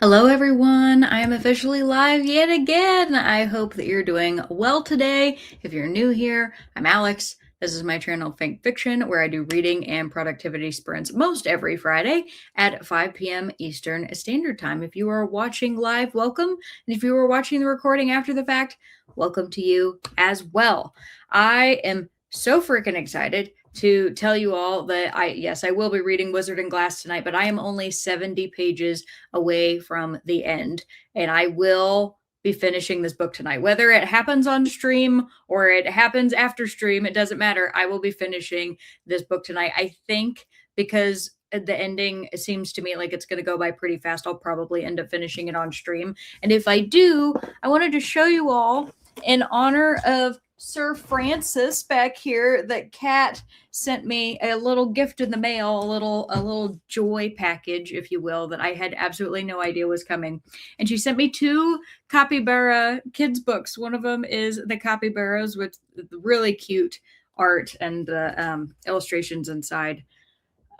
Hello, everyone. I am officially live yet again. I hope that you're doing well today. If you're new here, I'm Alex. This is my channel, Think Fiction, where I do reading and productivity sprints most every Friday at 5 p.m. Eastern Standard Time. If you are watching live, welcome. And if you are watching the recording after the fact, welcome to you as well. I am so freaking excited to tell you all that I will be reading Wizard and Glass tonight, but I am only 70 pages away from the end. And I will be finishing this book tonight. Whether it happens on stream or it happens after stream, it doesn't matter. I will be finishing this book tonight. I think because the ending seems to me like it's going to go by pretty fast, I'll probably end up finishing it on stream. And if I do, I wanted to show you all in honor of Sir Francis back here that Kat sent me a little gift in the mail, a little joy package, if you will, that I had absolutely no idea was coming. And she sent me two Capybara kids books. One of them is the Capybaras with really cute art and the illustrations inside.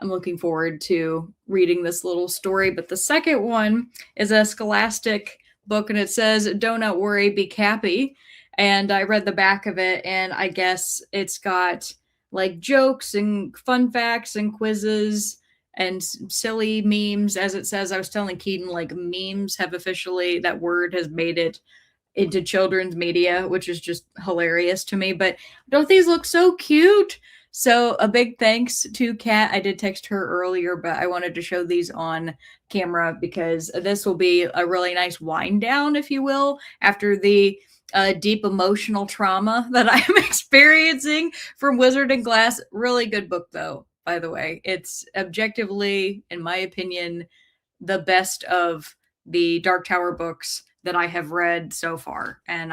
I'm looking forward to reading this little story. But the second one is a Scholastic book, and it says, "Do not worry, be Cappy." And I read the back of it, and I guess it's got like jokes and fun facts and quizzes and silly memes, as it says. I was telling Keaton, like, memes have officially, that word has made it into children's media, which is just hilarious to me. But don't these look so cute? So a big thanks to Kat. I did text her earlier, but I wanted to show these on camera because this will be a really nice wind down, if you will, after the deep emotional trauma that I'm experiencing from Wizard and Glass. Really good book, though, by the way. It's objectively, in my opinion, the best of the Dark Tower books that I have read so far. And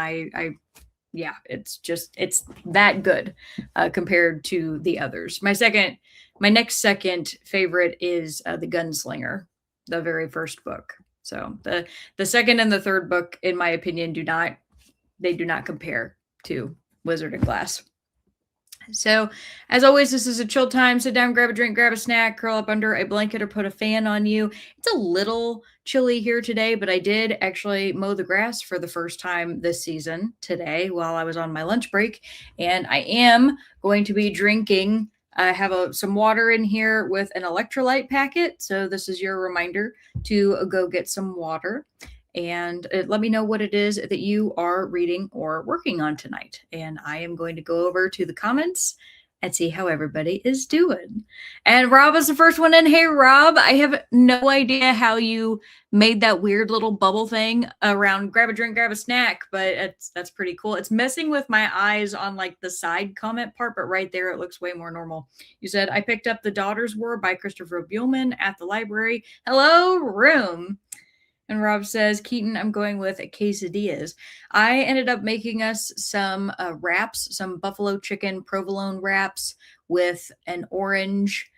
yeah, it's that good compared to the others. My next second favorite is The Gunslinger, the very first book. So the second and the third book, in my opinion, do not compare to Wizard and Glass. So, as always, this is a chill time. Sit down, grab a drink, grab a snack, curl up under a blanket, or put a fan on you. It's a little chilly here today, but I did actually mow the grass for the first time this season today while I was on my lunch break. And I am going to be drinking. I have some water in here with an electrolyte packet. So, this is your reminder to go get some water and let me know what it is that you are reading or working on tonight. And I am going to go over to the comments and see how everybody is doing. And Rob is the first one in. Hey, Rob, I have no idea how you made that weird little bubble thing around grab a drink, grab a snack, but that's pretty cool. It's messing with my eyes on like the side comment part, but right there it looks way more normal. You said, I picked up The Daughter's War by Christopher Buehlman at the library. Hello, room. And Rob says, Keaton, I'm going with quesadillas. I ended up making us some wraps, some buffalo chicken provolone wraps with an orange,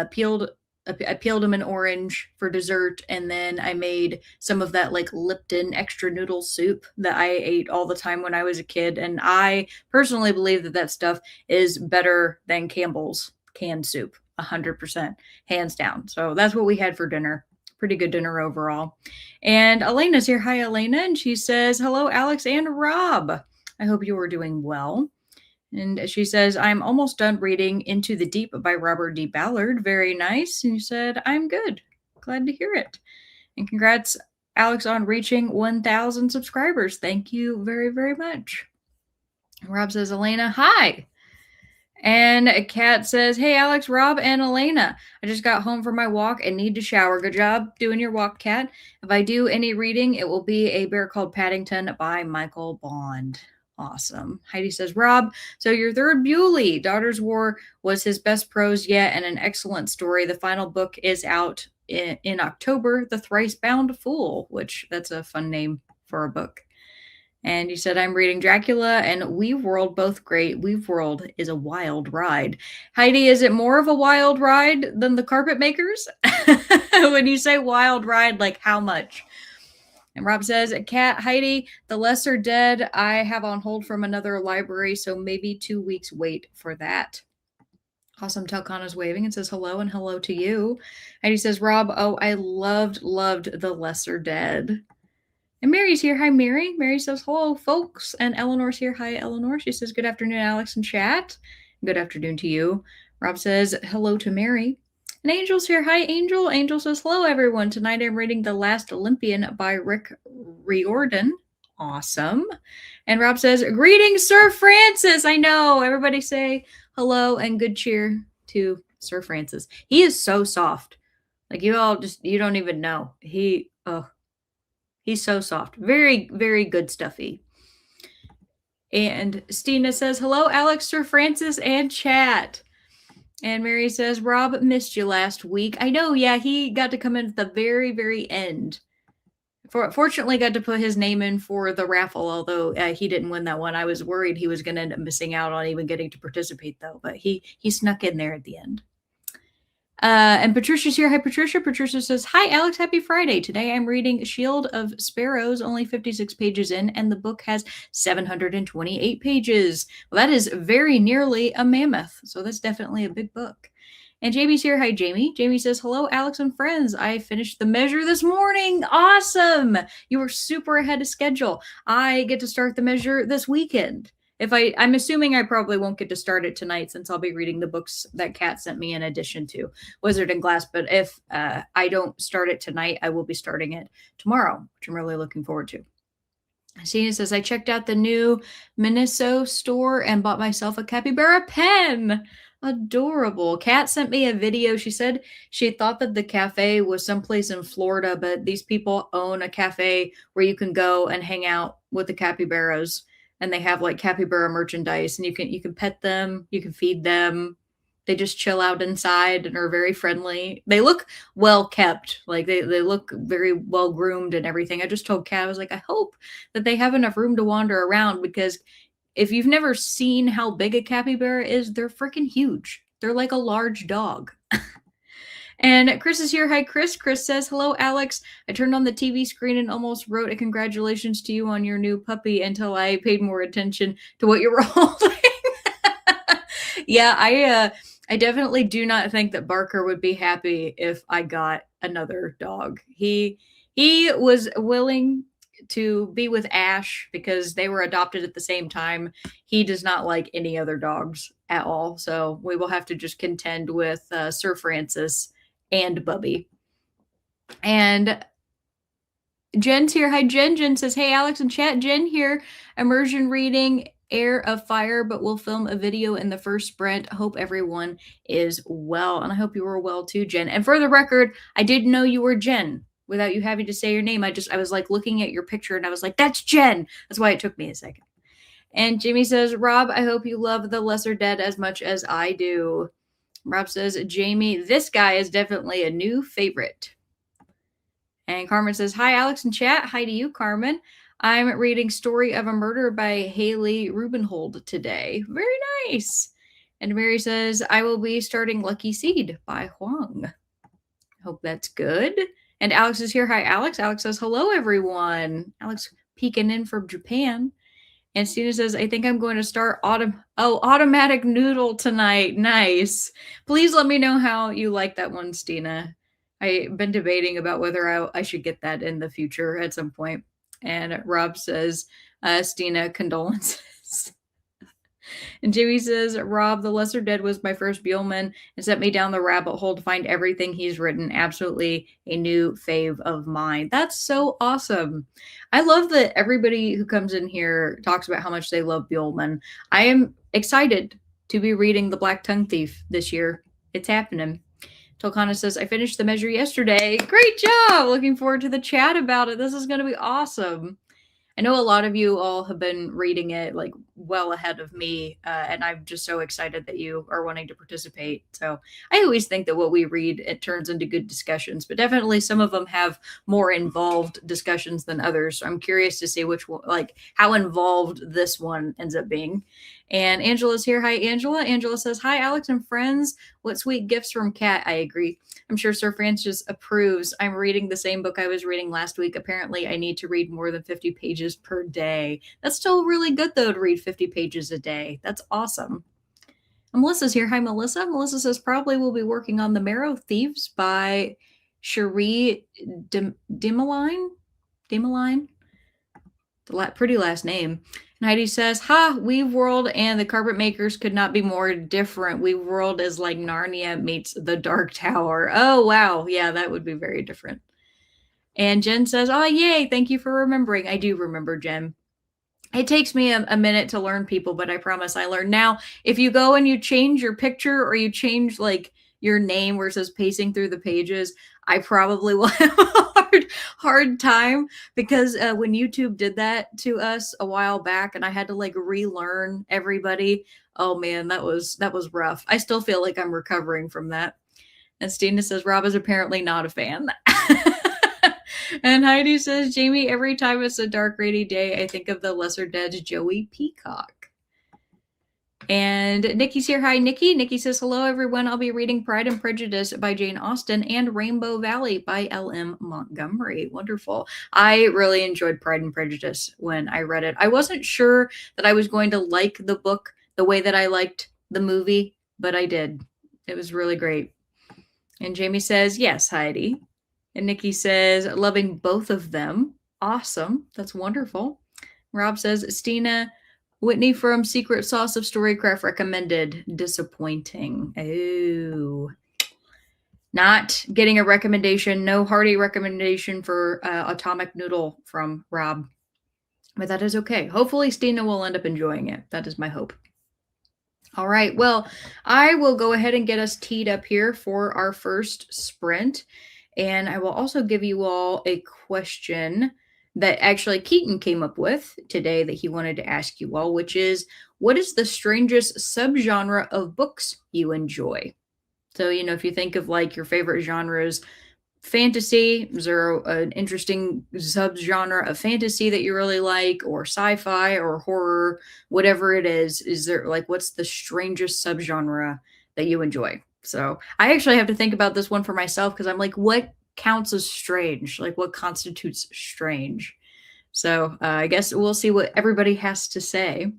peeled. I peeled them in orange for dessert, and then I made some of that like Lipton extra noodle soup that I ate all the time when I was a kid. And I personally believe that that stuff is better than Campbell's canned soup, 100%, hands down. So that's what we had for dinner. Pretty good dinner overall. And Elena's here. Hi, Elena. And she says, hello, Alex and Rob. I hope you are doing well. And she says, I'm almost done reading Into the Deep by Robert D. Ballard. Very nice. And you said, I'm good. Glad to hear it. And congrats, Alex, on reaching 1,000 subscribers. Thank you very, very much. Rob says, Elena, hi. And Kat says, hey, Alex, Rob, and Elena. I just got home from my walk and need to shower. Good job doing your walk, Kat. If I do any reading, it will be A Bear Called Paddington by Michael Bond. Awesome. Heidi says, Rob, so your third Bewley, Daughter's War, was his best prose yet and an excellent story. The final book is out in October, The Thrice Bound Fool, which that's a fun name for a book. And you said, I'm reading Dracula and Weave World, both great. Weave World is a wild ride. Heidi, is it more of a wild ride than The Carpet Makers? When you say wild ride, like how much? And Rob says, Kat, Heidi, The Lesser Dead, I have on hold from another library, so maybe 2 weeks wait for that. Awesome. Telkana's waving and says hello and hello to you. And he says, Rob, oh, I loved The Lesser Dead. And Mary's here. Hi, Mary. Mary says hello, folks. And Eleanor's here. Hi, Eleanor. She says, good afternoon, Alex and chat. Good afternoon to you. Rob says hello to Mary. And Angel's here. Hi, Angel. Angel says hello, everyone. Tonight I'm reading The Last Olympian by Rick Riordan. Awesome. And Rob says, greetings, Sir Francis. I know. Everybody say hello and good cheer to Sir Francis. He is so soft. Like you don't even know. He's so soft. Very, very good stuffy. And Stina says, hello, Alex, Sir Francis, and chat. And Mary says, Rob missed you last week. I know, yeah, he got to come in at the very, very end. Fortunately, got to put his name in for the raffle, although he didn't win that one. I was worried he was going to end up missing out on even getting to participate, though. But he snuck in there at the end. And Patricia's here. Hi, Patricia. Patricia says, hi, Alex. Happy Friday. Today I'm reading Shield of Sparrows, only 56 pages in, and the book has 728 pages. Well, that is very nearly a mammoth. So that's definitely a big book. And Jamie's here. Hi, Jamie. Jamie says, hello, Alex and friends. I finished The Measure this morning. Awesome. You were super ahead of schedule. I get to start The Measure this weekend. I'm assuming I probably won't get to start it tonight since I'll be reading the books that Kat sent me in addition to Wizard and Glass. But if I don't start it tonight, I will be starting it tomorrow, which I'm really looking forward to. Sina says, I checked out the new Miniso store and bought myself a capybara pen. Adorable. Kat sent me a video. She said she thought that the cafe was someplace in Florida, but these people own a cafe where you can go and hang out with the capybaras, and they have like capybara merchandise, and you can pet them, you can feed them. They just chill out inside and are very friendly. They look well kept. Like they look very well groomed and everything. I just told Kat, I was like, I hope that they have enough room to wander around, because if you've never seen how big a capybara is, they're freaking huge. They're like a large dog. And Chris is here. Hi, Chris. Chris says, hello, Alex. I turned on the TV screen and almost wrote a congratulations to you on your new puppy until I paid more attention to what you were holding. Yeah, I definitely do not think that Barker would be happy if I got another dog. He was willing to be with Ash because they were adopted at the same time. He does not like any other dogs at all. So we will have to just contend with Sir Francis and Bubby. And Jen's here. Hi, Jen. Jen says, hey, Alex and chat. Jen here. Immersion reading Heir of Fire, but we'll film a video in the first sprint. Hope everyone is well. And I hope you were well too, Jen. And for the record, I didn't know you were Jen without you having to say your name. I was like looking at your picture and I was like, that's Jen. That's why it took me a second. And Jimmy says, Rob, I hope you love The Lesser Dead as much as I do. Rob says, Jamie, this guy is definitely a new favorite. And Carmen says, hi, Alex and chat. Hi to you, Carmen. I'm reading Story of a Murder by Haley Rubenhold today. Very nice. And Mary says, I will be starting Lucky Seed by Huang. Hope that's good. And Alex is here. Hi, Alex. Alex says, hello, everyone. Alex peeking in from Japan. And Stina says, I think I'm going to start Automatic Noodle tonight. Nice. Please let me know how you like that one, Stina. I've been debating about whether I should get that in the future at some point. And Rob says, Stina, condolences. And Jimmy says, Rob, The Lesser Dead was my first Buellman and set me down the rabbit hole to find everything he's written. Absolutely a new fave of mine. That's so awesome. I love that everybody who comes in here talks about how much they love Buellman. I am excited to be reading The Black Tongue Thief this year. It's happening. Tolkana says, I finished The Measure yesterday. Great job. Looking forward to the chat about it. This is going to be awesome. I know a lot of you all have been reading it like well ahead of me, and I'm just so excited that you are wanting to participate. So I always think that what we read, it turns into good discussions, but definitely some of them have more involved discussions than others. So I'm curious to see which one, like how involved this one ends up being. And Angela's here. Hi, Angela. Angela says, hi, Alex and friends. What sweet gifts from Kat. I agree. I'm sure Sir Francis approves. I'm reading the same book I was reading last week. Apparently, I need to read more than 50 pages per day. That's still really good, though, to read 50 pages a day. That's awesome. Melissa's here. Hi, Melissa. Melissa says probably we'll be working on The Marrow Thieves by Cherie Dimaline. Pretty last name. And Heidi says, ha, Weave World and the Carpet Makers could not be more different. Weave World is like Narnia meets the Dark Tower. Oh, wow. Yeah, that would be very different. And Jen says, oh, yay. Thank you for remembering. I do remember, Jen. It takes me a minute to learn people, but I promise I learn. Now, if you go and you change your picture or you change like your name where it says pacing through the pages, I probably will have a hard time because when YouTube did that to us a while back and I had to like relearn everybody, oh man, that was rough. I still feel like I'm recovering from that. And Stina says Rob is apparently not a fan. And Heidi says, Jamie, every time it's a dark, rainy day, I think of the lesser dead Joey Peacock. And Nikki's here. Hi, Nikki. Nikki says, hello, everyone. I'll be reading Pride and Prejudice by Jane Austen and Rainbow Valley by L.M. Montgomery. Wonderful. I really enjoyed Pride and Prejudice when I read it. I wasn't sure that I was going to like the book the way that I liked the movie, but I did. It was really great. And Jamie says, yes, Heidi. And Nikki says, loving both of them. Awesome. That's wonderful. Rob says, Stina Whitney from Secret Sauce of Storycraft recommended. Disappointing. Oh. Not getting a recommendation. No hearty recommendation for Atomic Noodle from Rob. But that is okay. Hopefully Stina will end up enjoying it. That is my hope. All right. Well, I will go ahead and get us teed up here for our first sprint. And I will also give you all a question that actually Keaton came up with today that he wanted to ask you all, which is, what is the strangest subgenre of books you enjoy? So, if you think of like your favorite genres, fantasy, is there an interesting subgenre of fantasy that you really like, or sci-fi or horror, whatever it is there like, what's the strangest subgenre that you enjoy? So I actually have to think about this one for myself because I'm like, what counts as strange? Like, what constitutes strange? So I guess we'll see what everybody has to say.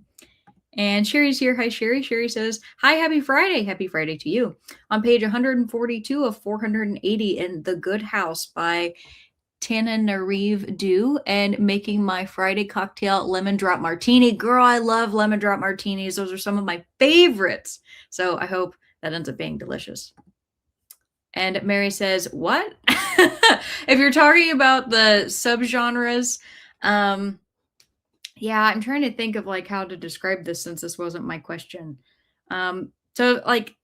And Sherry's here. Hi, Sherry. Sherry says, hi, happy Friday. Happy Friday to you. On page 142 of 480 in The Good House by Tananarive Dew and making my Friday cocktail lemon drop martini. Girl, I love lemon drop martinis. Those are some of my favorites. So I hope that ends up being delicious. And Mary says, what? If you're talking about the subgenres, yeah, I'm trying to think of like how to describe this since this wasn't my question. So like,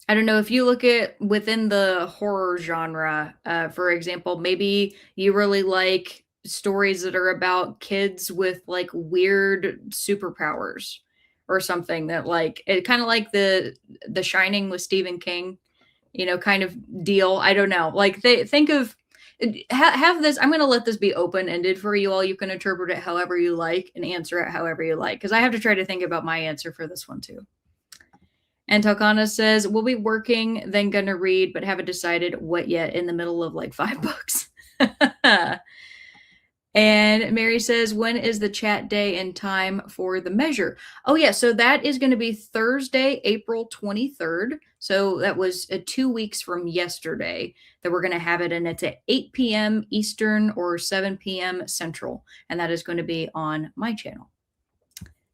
I don't know if you look at within the horror genre, for example, maybe you really like stories that are about kids with like weird superpowers or something that like it kind of like the Shining with Stephen King, kind of deal. I don't know. Like they think of have this. I'm going to let this be open ended for you all. You can interpret it however you like and answer it however you like, because I have to try to think about my answer for this one too. And Talkana says, we'll be working, then gonna read, but haven't decided what yet, in the middle of like 5 books. And Mary says, when is the chat day and time for the measure? Oh, yeah. So that is going to be Thursday, April 23rd. So that was 2 weeks from yesterday that we're going to have it. And it's at 8 p.m. Eastern or 7 p.m. Central. And that is going to be on my channel.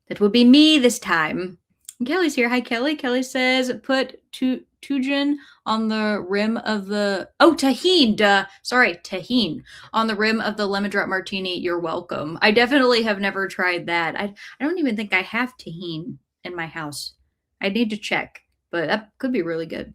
That will be me this time. Kelly's here. Hi, Kelly. Kelly says, put Tujin on the rim of the... Oh, tahine. Duh. Sorry, tahine. On the rim of the lemon drop martini. You're welcome. I definitely have never tried that. I don't even think I have tahine in my house. I need to check, but that could be really good.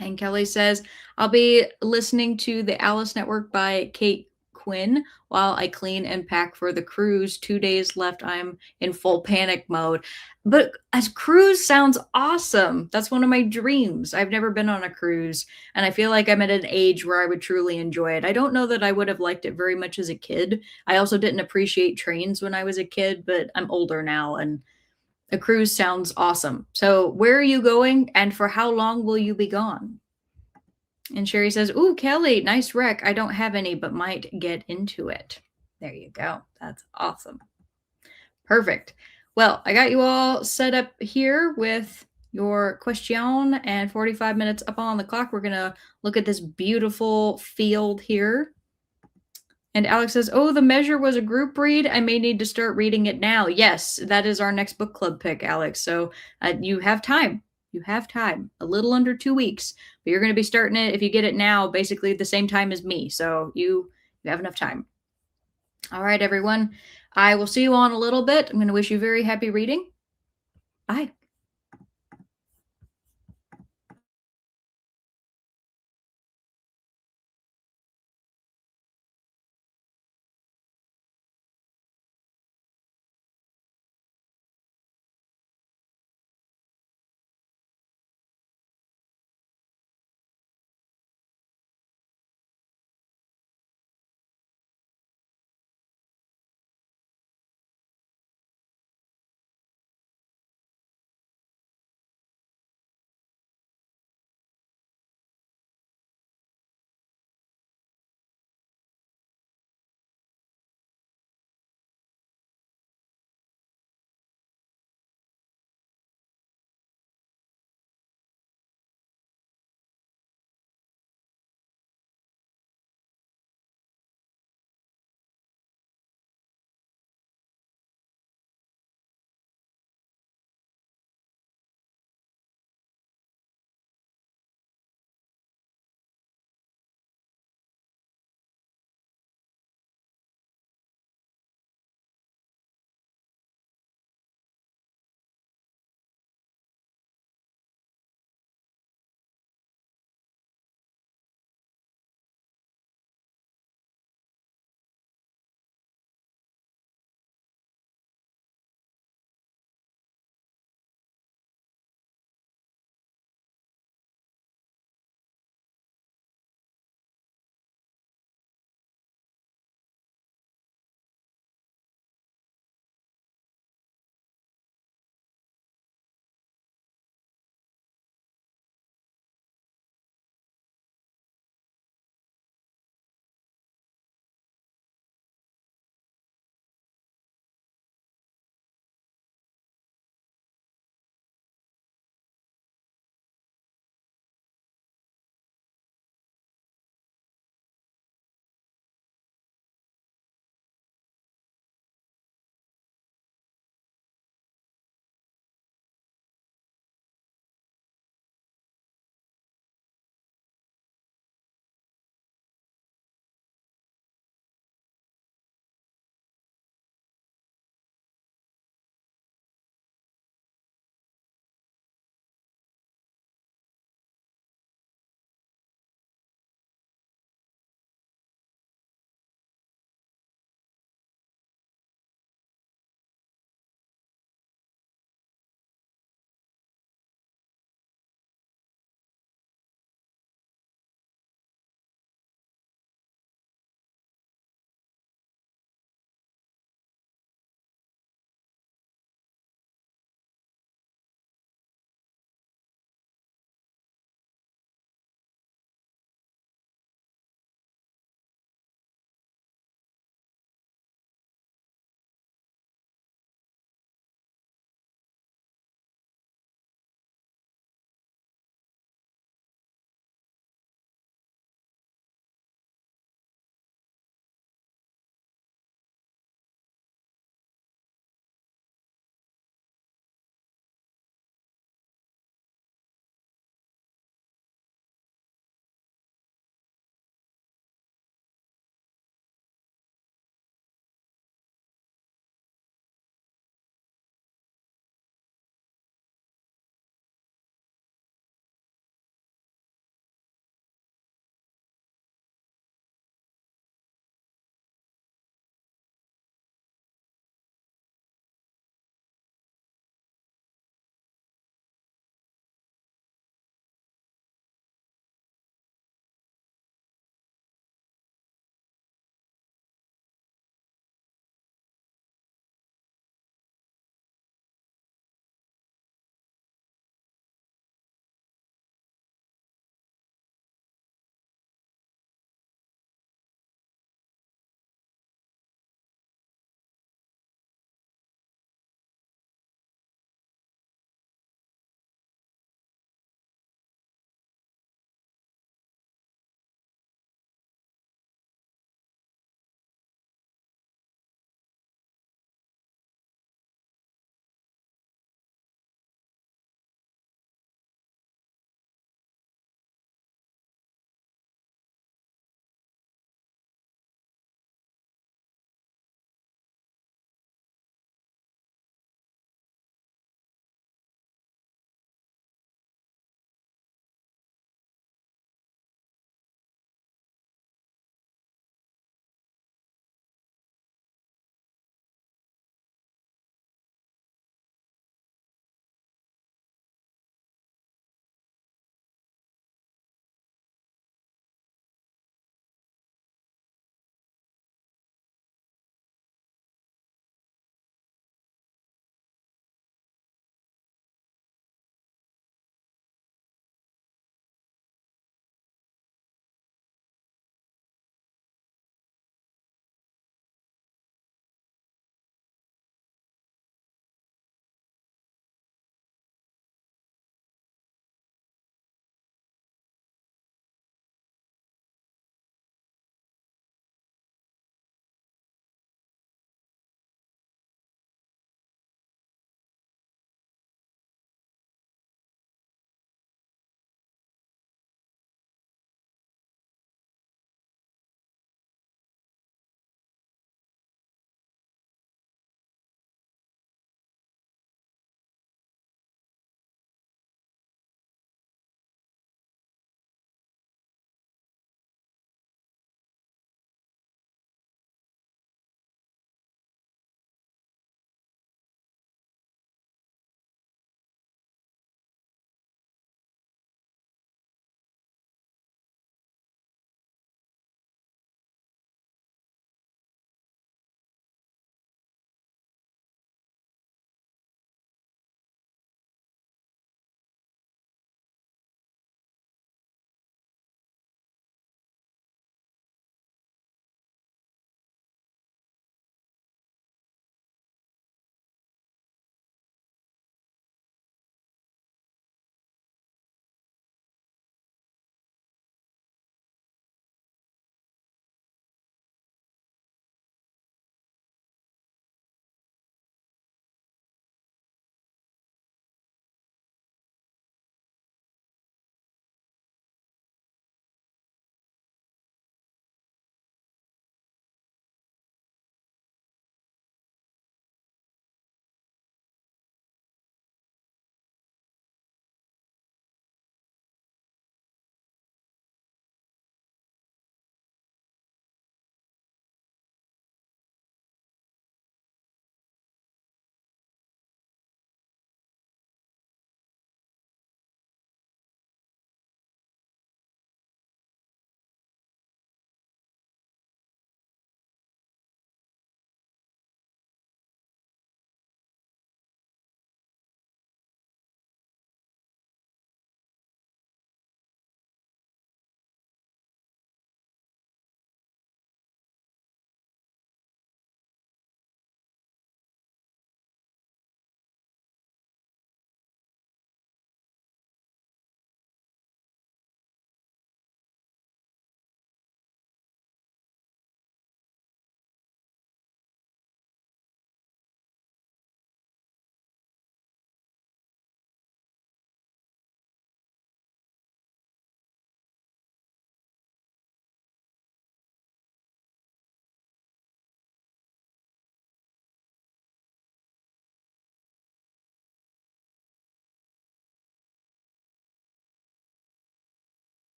And Kelly says, I'll be listening to the Alice Network by Kate Quinn while I clean and pack for the cruise. 2 days left. I'm in full panic mode. But a cruise sounds awesome. That's one of my dreams. I've never been on a cruise, and I feel like I'm at an age where I would truly enjoy it. I don't know that I would have liked it very much as a kid. I also didn't appreciate trains when I was a kid, but I'm older now, and a cruise sounds awesome. So where are you going, and for how long will you be gone? And Sherry says, ooh, Kelly, nice rec. I don't have any, but might get into it. There you go. That's awesome. Perfect. Well, I got you all set up here with your question, and 45 minutes up on the clock. We're going to look at this beautiful field here. And Alex says, oh, The Measure was a group read. I may need to start reading it now. Yes, that is our next book club pick, Alex. So you have time. You have time. A little under 2 weeks. But you're going to be starting it, if you get it now, basically at the same time as me. So you have enough time. All right, everyone. I will see you all in a little bit. I'm going to wish you very happy reading. Bye.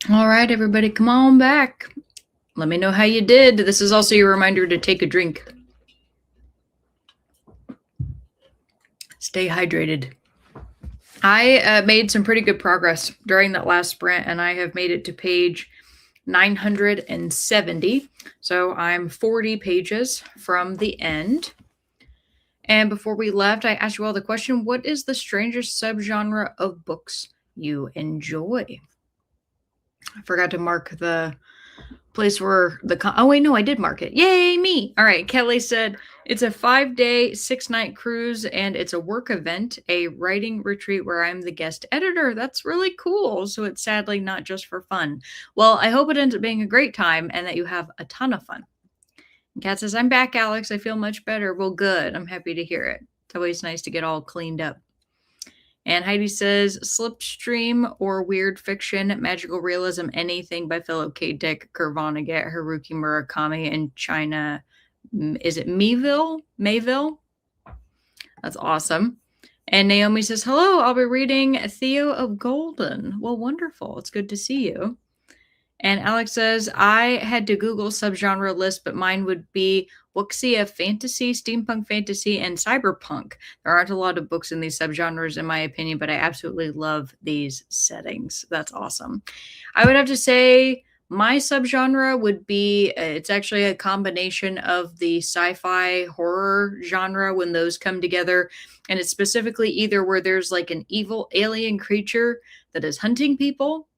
All right, everybody, come on back. Let me know how you did. This is also your reminder to take a drink. Stay hydrated. I made some pretty good progress during that last sprint, and I have made it to page 970. So I'm 40 pages from the end. And before we left, I asked you all the question, what is the strangest subgenre of books you enjoy? I forgot to mark the place where oh wait, no, I did mark it. Yay, me. All right, Kelly said it's a 5-day 6-night cruise, and it's a work event, a writing retreat where I'm the guest editor. That's really cool. So it's sadly not just for fun. Well, I hope it ends up being a great time and that you have a ton of fun. And Kat says, I'm back, Alex. I feel much better. Well, good. I'm happy to hear it. It's always nice to get all cleaned up. And Heidi says, Slipstream or weird fiction, magical realism, anything by fellow K. Dick, Kurt Vonnegut, Haruki Murakami, and China. Is it Mayville? That's awesome. And Naomi says, hello, I'll be reading Theo of Golden. Well, wonderful. It's good to see you. And Alex says, I had to Google subgenre list, but mine would be wuxia fantasy, steampunk fantasy, and cyberpunk. There aren't a lot of books in these subgenres, in my opinion, but I absolutely love these settings. That's awesome. I would have to say my subgenre would be, it's actually a combination of the sci-fi horror genre when those come together. And it's specifically either where there's like an evil alien creature that is hunting people,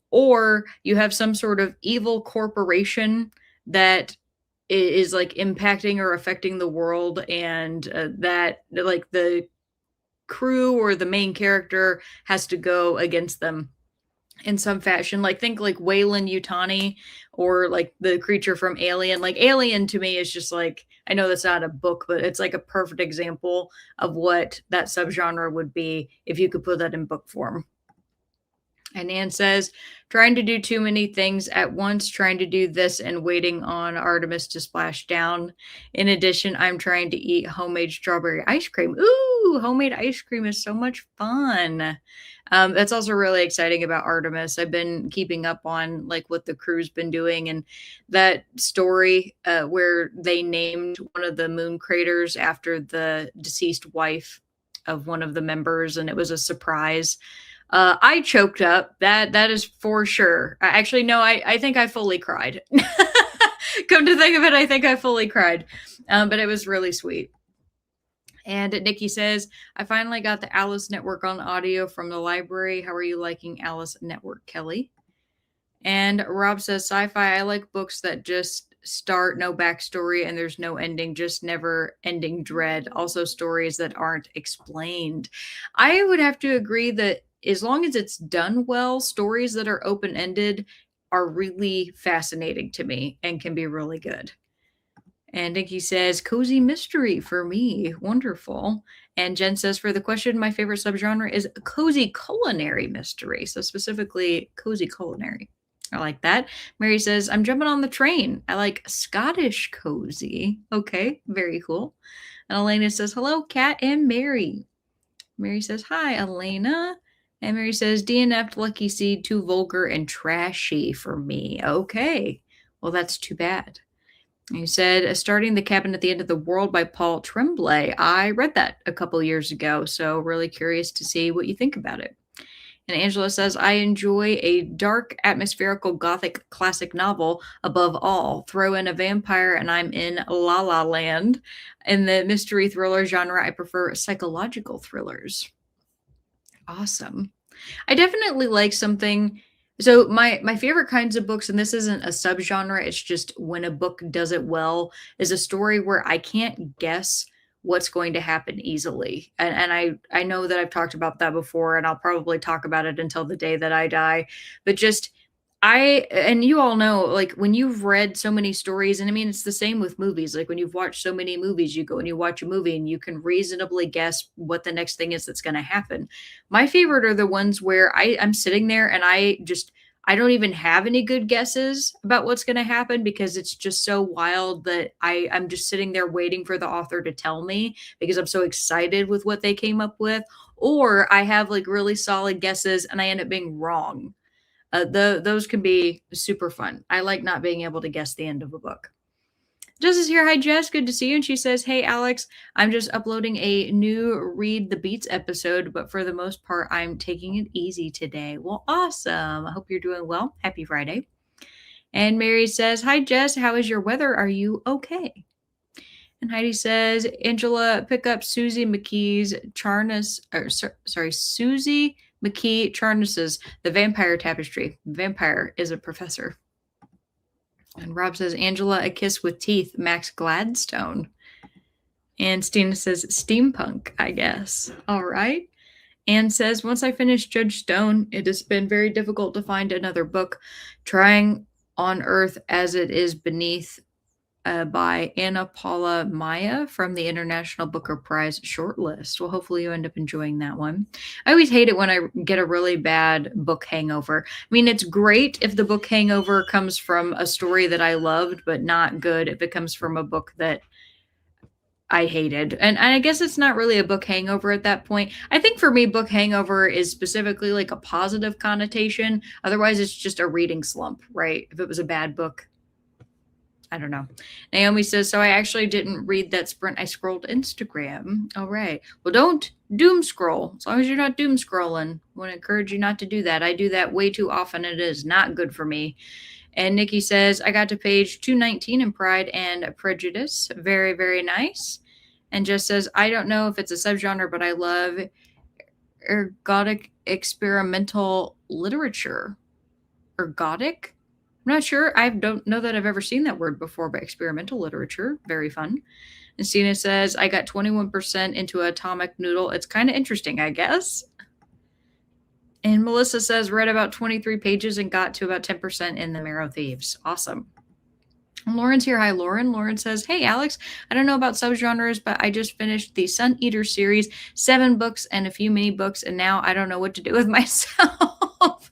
or you have some sort of evil corporation that is like impacting or affecting the world, and that like the crew or the main character has to go against them in some fashion. Like think like Weyland Yutani, or like the creature from Alien. Like Alien to me is just like, I know that's not a book, but it's like a perfect example of what that subgenre would be if you could put that in book form. And Ann says, trying to do too many things at once, trying to do this and waiting on Artemis to splash down. In addition, I'm trying to eat homemade strawberry ice cream. Ooh, homemade ice cream is so much fun. That's also really exciting about Artemis. I've been keeping up on like what the crew's been doing, and that story where they named one of the moon craters after the deceased wife of one of the members, and it was a surprise. I choked up. That is for sure. Actually, no, I think I fully cried. Come to think of it, I think I fully cried. But it was really sweet. And Nikki says, I finally got the Alice Network on audio from the library. How are you liking Alice Network, Kelly? And Rob says, sci-fi, I like books that just start, no backstory, and there's no ending, just never ending dread. Also stories that aren't explained. I would have to agree that as long as it's done well, stories that are open-ended are really fascinating to me and can be really good. And Nikki says, cozy mystery for me. Wonderful. And Jen says, for the question, my favorite subgenre is cozy culinary mystery. So specifically, cozy culinary. I like that. Mary says, I'm jumping on the train. I like Scottish cozy. Okay, very cool. And Elena says, hello, Kat and Mary. Mary says, hi, Elena. And Mary says, DNF'd Lucky Seed, too vulgar and trashy for me. Okay, well, that's too bad. You said, starting The Cabin at the End of the World by Paul Tremblay. I read that a couple years ago, so really curious to see what you think about it. And Angela says, I enjoy a dark, atmospherical, gothic classic novel above all. Throw in a vampire and I'm in La La Land. In the mystery thriller genre, I prefer psychological thrillers. Awesome. I definitely like something. So my favorite kinds of books, and this isn't a subgenre, it's just when a book does it well, is a story where I can't guess what's going to happen easily. And I know that I've talked about that before, and I'll probably talk about it until the day that I die. But just and you all know, like when you've read so many stories, and I mean, it's the same with movies. Like when you've watched so many movies, you go and you watch a movie and you can reasonably guess what the next thing is that's going to happen. My favorite are the ones where I'm sitting there and I don't even have any good guesses about what's going to happen because it's just so wild that I'm just sitting there waiting for the author to tell me because I'm so excited with what they came up with. Or I have like really solid guesses and I end up being wrong. Those can be super fun. I like not being able to guess the end of a book. Jess is here. Hi, Jess. Good to see you. And she says, hey, Alex, I'm just uploading a new Read the Beats episode, but for the most part, I'm taking it easy today. Well, awesome. I hope you're doing well. Happy Friday. And Mary says, hi, Jess. How is your weather? Are you okay? And Heidi says, Angela, pick up Susie McKee's Susie McKee Charnas's The Vampire Tapestry. Vampire is a professor. And Rob says, Angela, A Kiss with Teeth, Max Gladstone. And Stina says, steampunk, I guess. All right. Anne says, once I finish Judge Stone, it has been very difficult to find another book. Trying on Earth as It Is Beneath by Anna Paula Maya from the International Booker Prize shortlist. Well, hopefully you end up enjoying that one. I always hate it when I get a really bad book hangover. I mean, it's great if the book hangover comes from a story that I loved, but not good if it comes from a book that I hated. And I guess it's not really a book hangover at that point. I think for me, book hangover is specifically like a positive connotation. Otherwise, it's just a reading slump, right? If it was a bad book, I don't know. Naomi says, so I actually didn't read that sprint. I scrolled Instagram. All right. Well, don't doom scroll. As long as you're not doom scrolling, I want to encourage you not to do that. I do that way too often. It is not good for me. And Nikki says, I got to page 219 in Pride and Prejudice. Very, very nice. And just says, I don't know if it's a subgenre, but I love ergodic experimental literature. Ergodic? I'm not sure. I don't know that I've ever seen that word before, but experimental literature, very fun. And Stina says, I got 21% into Atomic Noodle. It's kind of interesting, I guess. And Melissa says, read about 23 pages and got to about 10% in The Marrow Thieves. Awesome. And Lauren's here. Hi, Lauren. Lauren says, hey, Alex, I don't know about subgenres, but I just finished the Sun Eater series, 7 books and a few mini books, and now I don't know what to do with myself.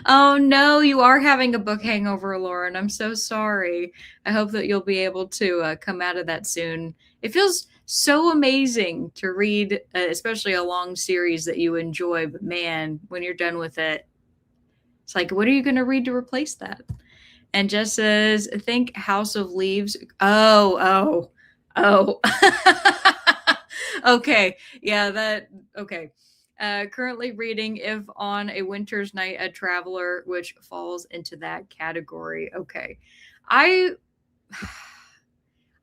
Oh, no, you are having a book hangover, Lauren. I'm so sorry. I hope that you'll be able to come out of that soon. It feels so amazing to read, especially a long series that you enjoy. But man, when you're done with it, it's like, what are you going to read to replace that? And Jess says, think House of Leaves. Oh. Okay. Yeah, okay. Currently reading If on a Winter's Night, a Traveler, which falls into that category. Okay. I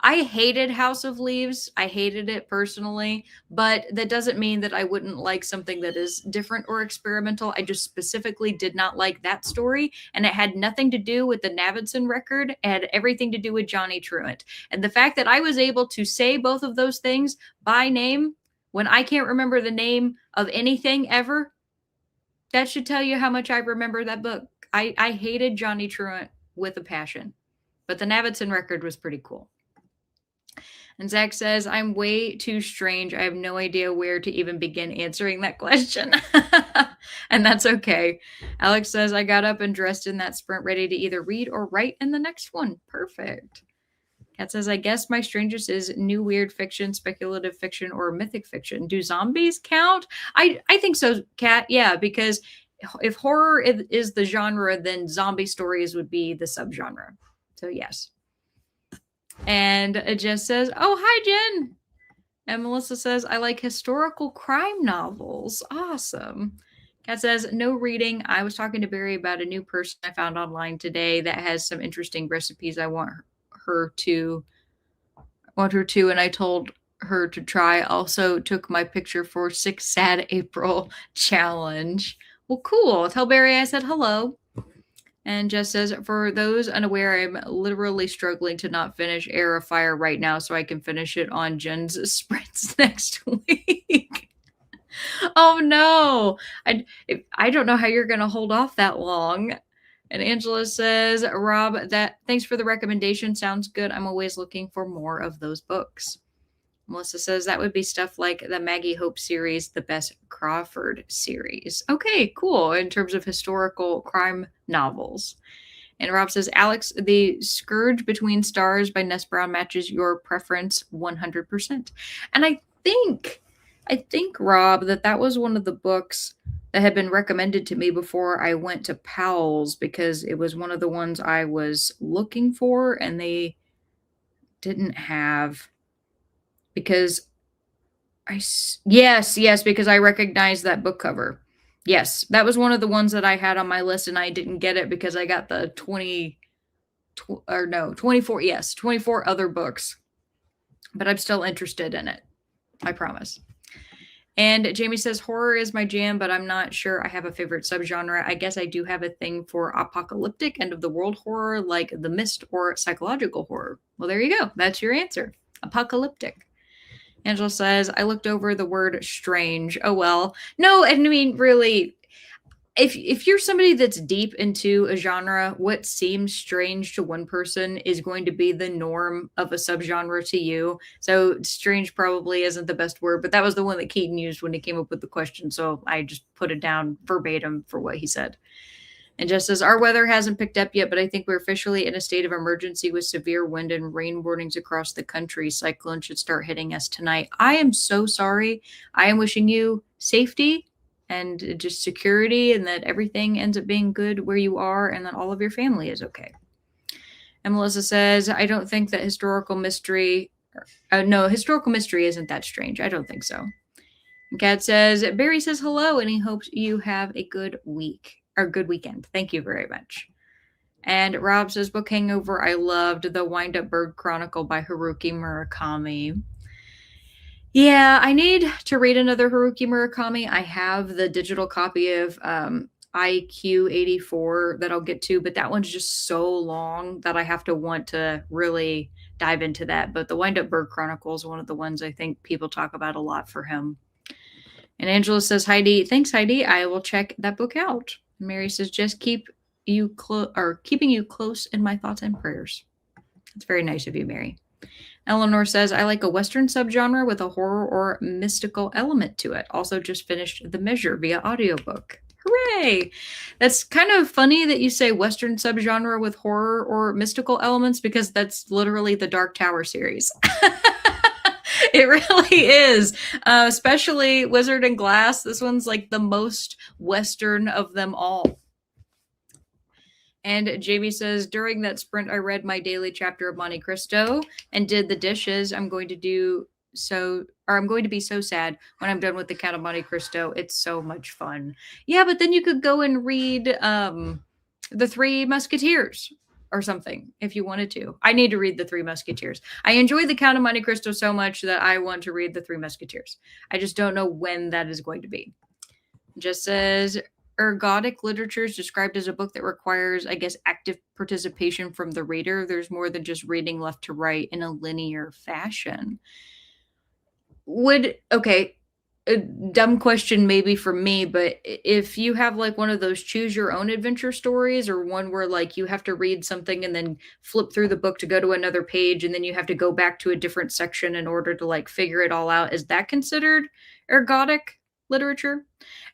hated House of Leaves. I hated it personally, but that doesn't mean that I wouldn't like something that is different or experimental. I just specifically did not like that story, and it had nothing to do with the Navidson record. It had everything to do with Johnny Truant. And the fact that I was able to say both of those things by name when I can't remember the name of anything ever, that should tell you how much I remember that book. I hated Johnny Truant with a passion, but the Navidson record was pretty cool. And Zach says, I'm way too strange. I have no idea where to even begin answering that question. And that's okay. Alex says, I got up and dressed in that sprint, ready to either read or write in the next one. Perfect. Kat says, I guess my strangest is new weird fiction, speculative fiction, or mythic fiction. Do zombies count? I think so, Kat. Yeah, because if horror is the genre, then zombie stories would be the subgenre. So yes. And Jess says, oh, hi, Jen. And Melissa says, I like historical crime novels. Awesome. Kat says, no reading. I was talking to Barry about a new person I found online today that has some interesting recipes I want her to, and I told her to try. Also took my picture for 6 Sad April challenge. Well, cool. Tell Barry I said hello. And Jess says, for those unaware, I'm literally struggling to not finish Heir of Fire right now so I can finish it on Jen's sprints next week. Oh, no. I don't know how you're going to hold off that long. And Angela says, Rob, thanks for the recommendation. Sounds good. I'm always looking for more of those books. Melissa says that would be stuff like the Maggie Hope series, the Bess Crawford series. Okay, cool. In terms of historical crime novels. And Rob says, Alex, The Scourge Between Stars by Ness Brown matches your preference 100%. And I think I think, Rob, that was one of the books that had been recommended to me before I went to Powell's because it was one of the ones I was looking for and they didn't have because yes, because I recognized that book cover. Yes, that was one of the ones that I had on my list and I didn't get it because I got the 24, yes, 24 other books. But I'm still interested in it. I promise. And Jamie says horror is my jam, but I'm not sure I have a favorite subgenre. I guess I do have a thing for apocalyptic end of the world horror like The Mist or psychological horror. Well, there you go. That's your answer. Apocalyptic. Angela says, I looked over the word strange. Oh well. No, and I mean really, if you're somebody that's deep into a genre, what seems strange to one person is going to be the norm of a subgenre to you. So strange probably isn't the best word, but that was the one that Keaton used when he came up with the question. So I just put it down verbatim for what he said. And just as our weather hasn't picked up yet, but I think we're officially in a state of emergency with severe wind and rain warnings across the country. Cyclone should start hitting us tonight. I am so sorry. I am wishing you safety and just security and that everything ends up being good where you are and that all of your family is okay. And Melissa says, I don't think that historical mystery, no, historical mystery isn't that strange. I don't think so. And Kat says, Barry says hello and he hopes you have a good week or good weekend. Thank you very much. And Rob says, book hangover. I loved The Wind Up Bird Chronicle by Haruki Murakami. Yeah, I need to read another Haruki Murakami. I have the digital copy of IQ 84 that I'll get to, but that one's just so long that I have to want to really dive into that. But The Wind Up Bird Chronicle is one of the ones I think people talk about a lot for him. And Angela says, Heidi, thanks, Heidi. I will check that book out. Mary says, just keeping you close in my thoughts and prayers. That's very nice of you, Mary. Eleanor says, I like a Western subgenre with a horror or mystical element to it. Also just finished The Measure via audiobook. Hooray! That's kind of funny that you say Western subgenre with horror or mystical elements because that's literally the Dark Tower series. It really is, especially Wizard and Glass. This one's like the most Western of them all. And Jamie says, during that sprint, I read my daily chapter of Monte Cristo and did the dishes. I'm going to be so sad when I'm done with the Count of Monte Cristo. It's so much fun. Yeah, but then you could go and read The Three Musketeers or something if you wanted to. I need to read The Three Musketeers. I enjoy the Count of Monte Cristo so much that I want to read The Three Musketeers. I just don't know when that is going to be. Just says, ergodic literature is described as a book that requires, I guess, active participation from the reader. There's more than just reading left to right in a linear fashion. A dumb question maybe for me, but if you have like one of those choose your own adventure stories or one where like you have to read something and then flip through the book to go to another page and then you have to go back to a different section in order to like figure it all out, is that considered ergodic literature?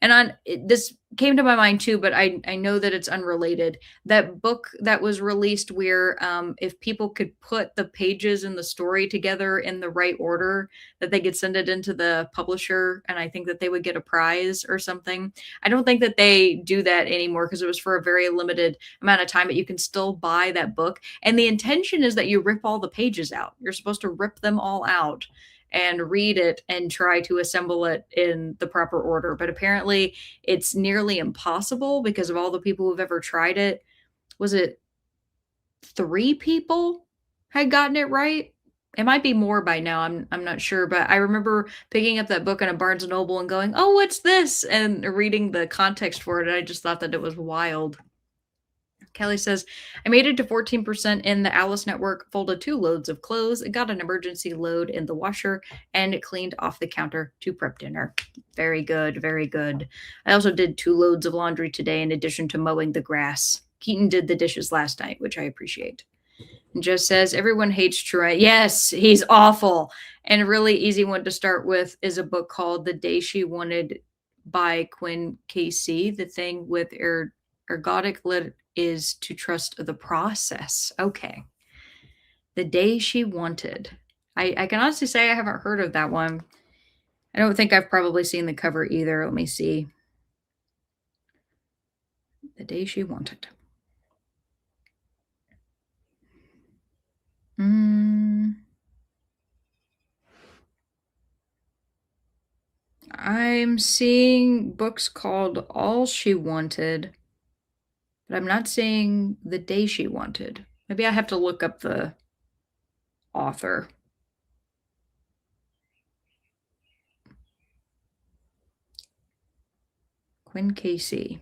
And this came to my mind too, but I know that it's unrelated. That book that was released where if people could put the pages in the story together in the right order, that they could send it into the publisher, and I think that they would get a prize or something. I don't think that they do that anymore because it was for a very limited amount of time, but you can still buy that book. And the intention is that you rip all the pages out. You're supposed to rip them all out and read it and try to assemble it in the proper order. But apparently it's nearly impossible because of all the people who've ever tried it. Was it 3 people had gotten it right? It might be more by now. I'm not sure, but I remember picking up that book in a Barnes and Noble and going, "Oh, what's this?" and reading the context for it. And I just thought that it was wild. Kelly says, I made it to 14% in the Alice Network, folded 2 loads of clothes, got an emergency load in the washer, and cleaned off the counter to prep dinner. Very good, very good. I also did 2 loads of laundry today in addition to mowing the grass. Keaton did the dishes last night, which I appreciate. And just says, everyone hates Troy. Yes, he's awful. And a really easy one to start with is a book called The Day She Wanted by Quinn Casey. The thing with ergodic lit is to trust the process. Okay. The Day She Wanted. I can honestly say I haven't heard of that one. I don't think I've probably seen the cover either. Let me see. The Day She Wanted. I'm seeing books called All She Wanted, but I'm not seeing The Day She Wanted. Maybe I have to look up the author. Quinn Casey.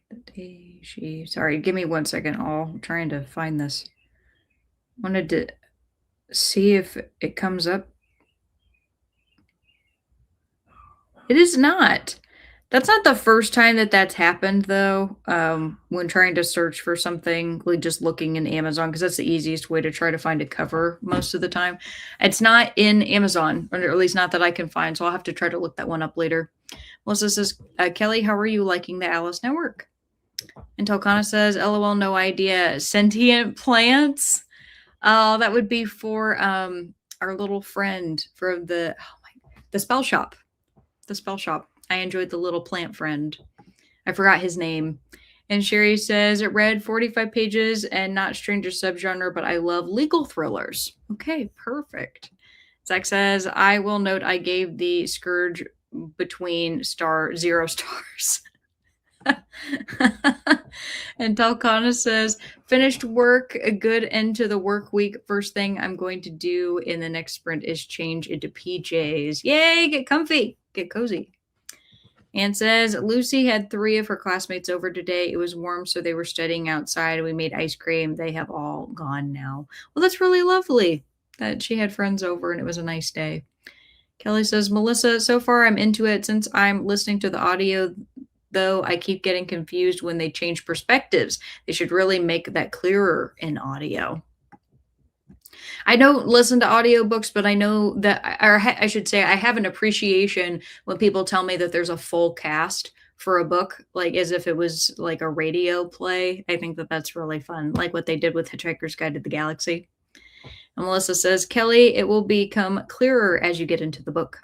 The Day She. Sorry, give me 1 second. I'm trying to find this. Wanted to see if it comes up. It is not. That's not the first time that that's happened, though, when trying to search for something, like, just looking in Amazon, because that's the easiest way to try to find a cover most of the time. It's not in Amazon, or at least not that I can find, so I'll have to try to look that one up later. Melissa says, Kelly, how are you liking the Alice Network? And Tolkana says, LOL, no idea. Sentient plants? Oh, that would be for our little friend from the spell shop. The spell shop. I enjoyed the little plant friend. I forgot his name. And Sherry says, it read 45 pages and not stranger subgenre, but I love legal thrillers. Okay, perfect. Zach says, I will note I gave the Scourge between 0 stars. And Talcana says, finished work, a good end to the work week. First thing I'm going to do in the next sprint is change into PJs. Yay, get comfy, get cozy. And says, Lucy had 3 of her classmates over today. It was warm, so they were studying outside. We made ice cream. They have all gone now. Well, that's really lovely that she had friends over and it was a nice day. Kelly says, Melissa, so far I'm into it. Since I'm listening to the audio, though, I keep getting confused when they change perspectives. They should really make that clearer in audio. I don't listen to audiobooks, but I know that, or I should say, I have an appreciation when people tell me that there's a full cast for a book, like as if it was like a radio play. I think that that's really fun, like what they did with Hitchhiker's Guide to the Galaxy. And Melissa says, Kelly, it will become clearer as you get into the book.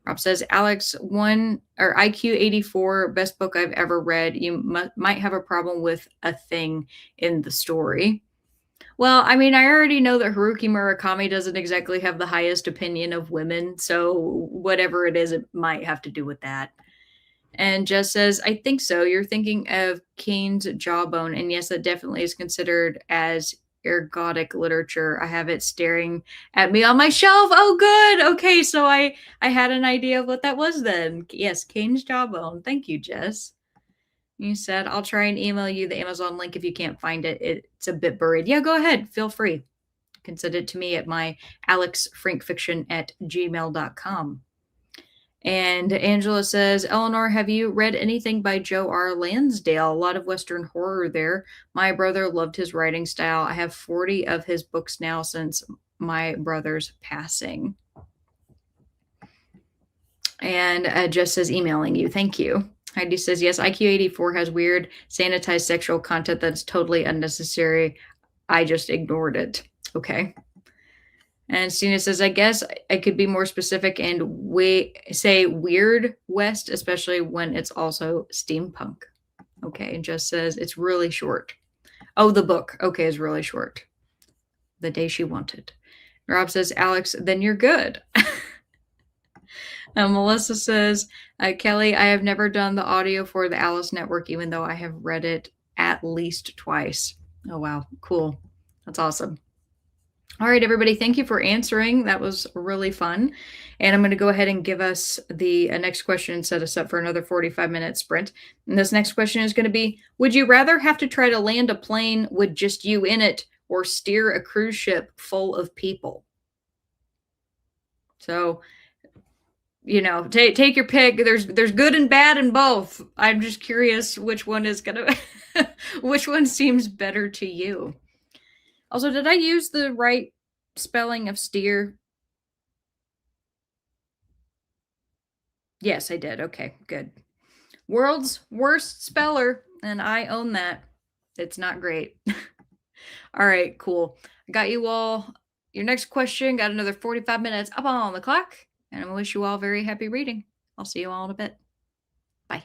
Rob says, Alex, IQ 84, best book I've ever read. You might have a problem with a thing in the story. Well, I mean, I already know that Haruki Murakami doesn't exactly have the highest opinion of women, so whatever it is, it might have to do with that. And Jess says, I think so. You're thinking of Kane's Jawbone, and yes, that definitely is considered as ergodic literature. I have it staring at me on my shelf. Oh, good. Okay, so I had an idea of what that was then. Yes, Kane's Jawbone. Thank you, Jess. You said, I'll try and email you the Amazon link if you can't find it. It's a bit buried. Yeah, go ahead. Feel free. You can send it to me at my alexfrankfiction@gmail.com. And Angela says, Eleanor, have you read anything by Joe R. Lansdale? A lot of Western horror there. My brother loved his writing style. I have 40 of his books now since my brother's passing. And Jess says, emailing you. Thank you. Heidi says, yes, IQ 84 has weird, sanitized sexual content that's totally unnecessary. I just ignored it. Okay. And Stina says, I guess I could be more specific and say Weird West, especially when it's also steampunk. Okay. And Jess says, it's really short. Oh, the book. Okay, is really short. The Day She Wanted. Rob says, Alex, then you're good. Melissa says, Kelly, I have never done the audio for the Alice Network, even though I have read it at least twice. Oh, wow. Cool. That's awesome. All right, everybody. Thank you for answering. That was really fun. And I'm going to go ahead and give us the next question and set us up for another 45-minute sprint. And this next question is going to be, would you rather have to try to land a plane with just you in it or steer a cruise ship full of people? So, you know, take your pick. There's good and bad in both. I'm just curious which one is gonna which one seems better to you. Also, did I use the right spelling of steer? Yes, I did. Okay, good. World's worst speller, and I own that. It's not great. All right, cool. I got you all Your next question got another 45 minutes up on the clock, and I wish you all very happy reading. I'll see you all in a bit. Bye.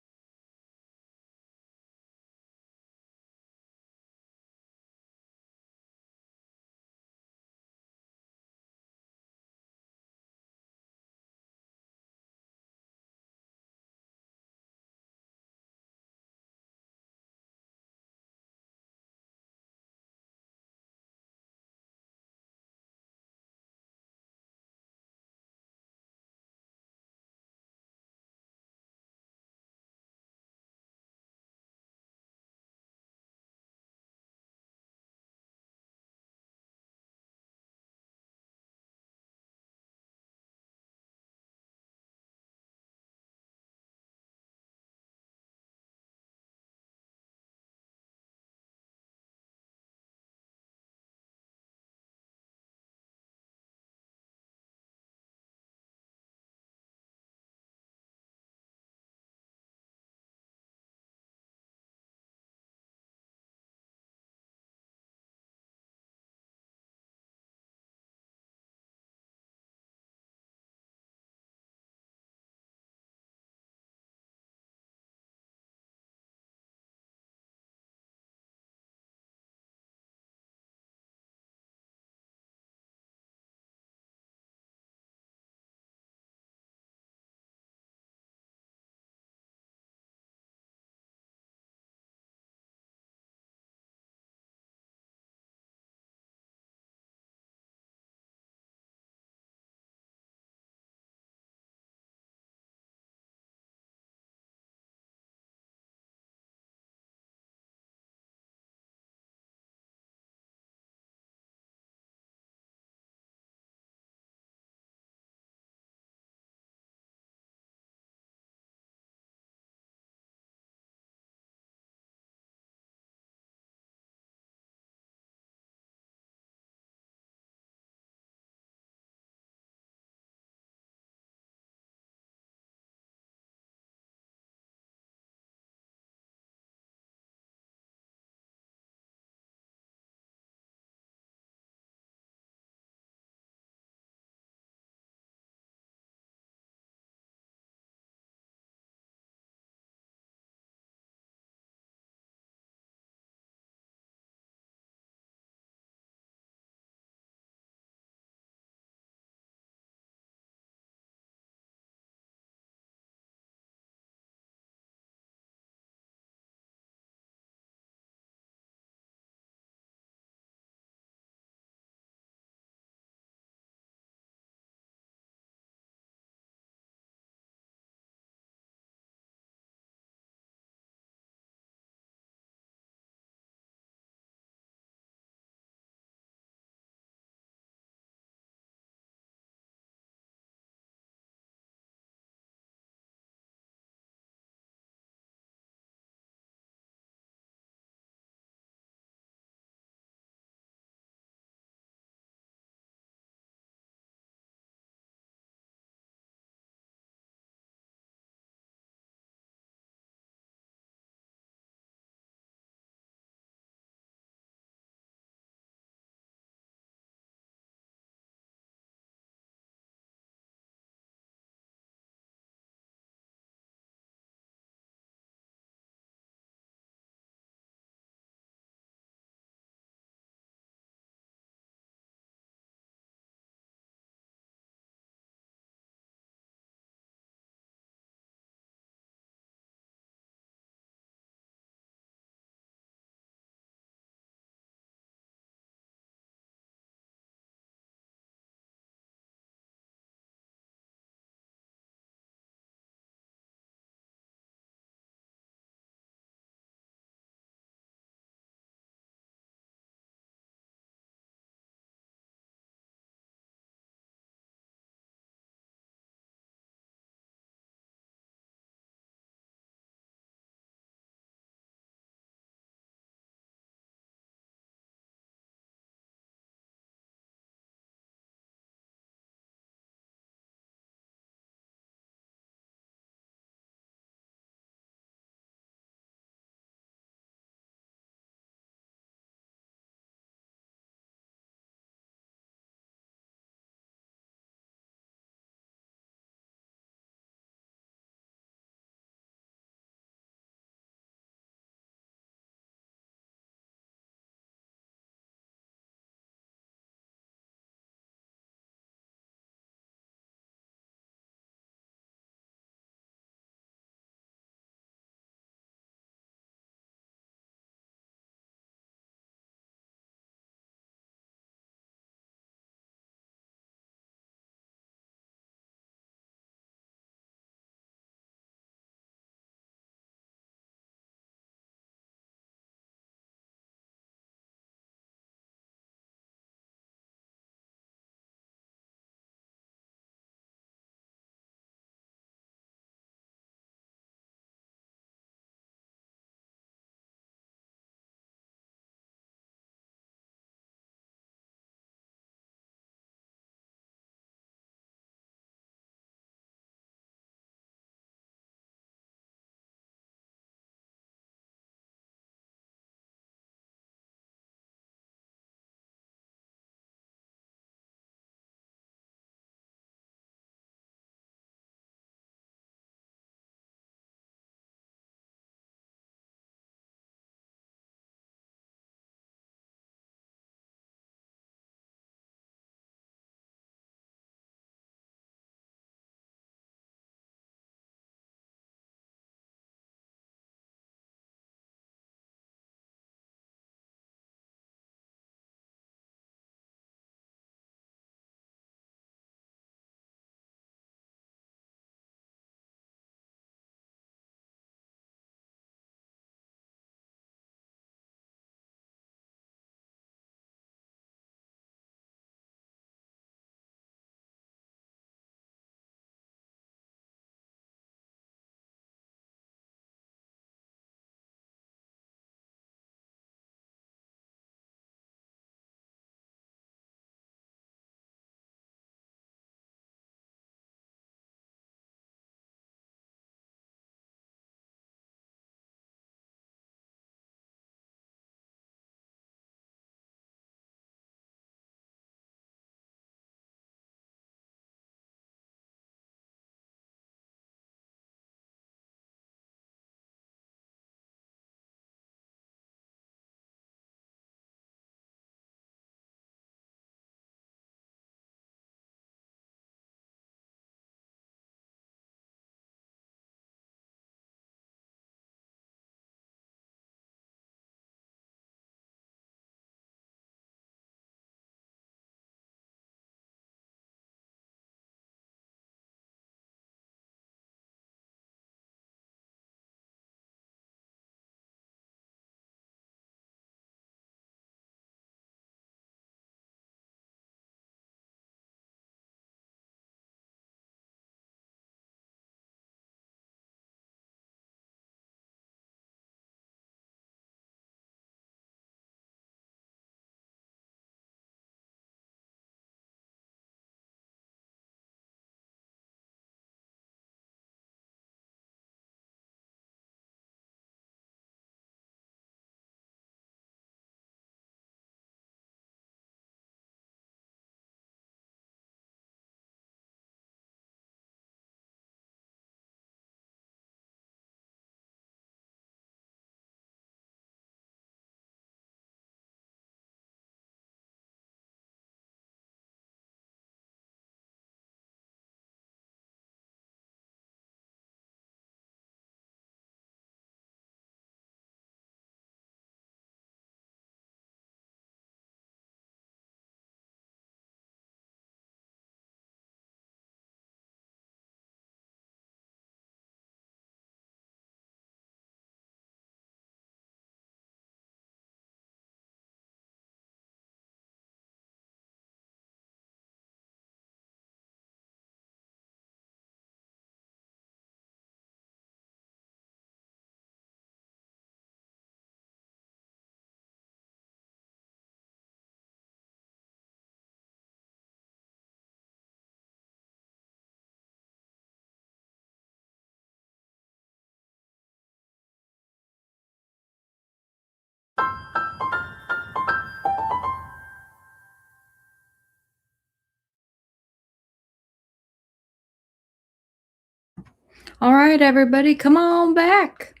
All right, everybody, come on back.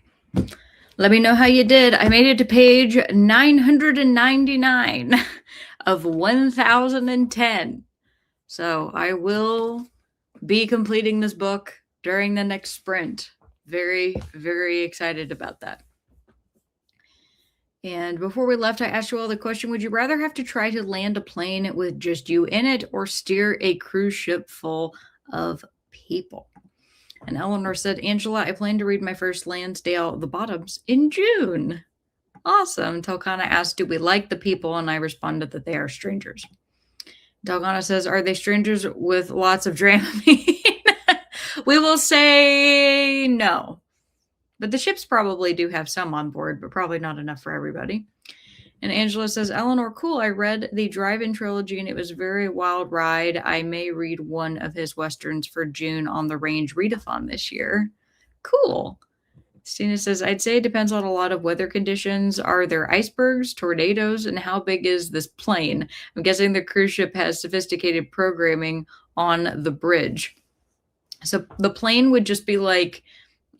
Let me know how you did. I made it to page 999 of 1010. So I will be completing this book during the next sprint. Very, very excited about that. And before we left, I asked you all the question, would you rather have to try to land a plane with just you in it or steer a cruise ship full of people? And Eleanor said, Angela, I plan to read my first Lansdale The Bottoms in June. Awesome. Talcana asked, do we like the people? And I responded that they are strangers. Talcana says, are they strangers with lots of Dramamine? We will say no. But the ships probably do have some on board, but probably not enough for everybody. And Angela says, Eleanor, cool. I read the Drive-In trilogy and it was a very wild ride. I may read one of his Westerns for June on the Range Readathon this year. Cool. Stina says, I'd say it depends on a lot of weather conditions. Are there icebergs, tornadoes, and how big is this plane? I'm guessing the cruise ship has sophisticated programming on the bridge. So the plane would just be like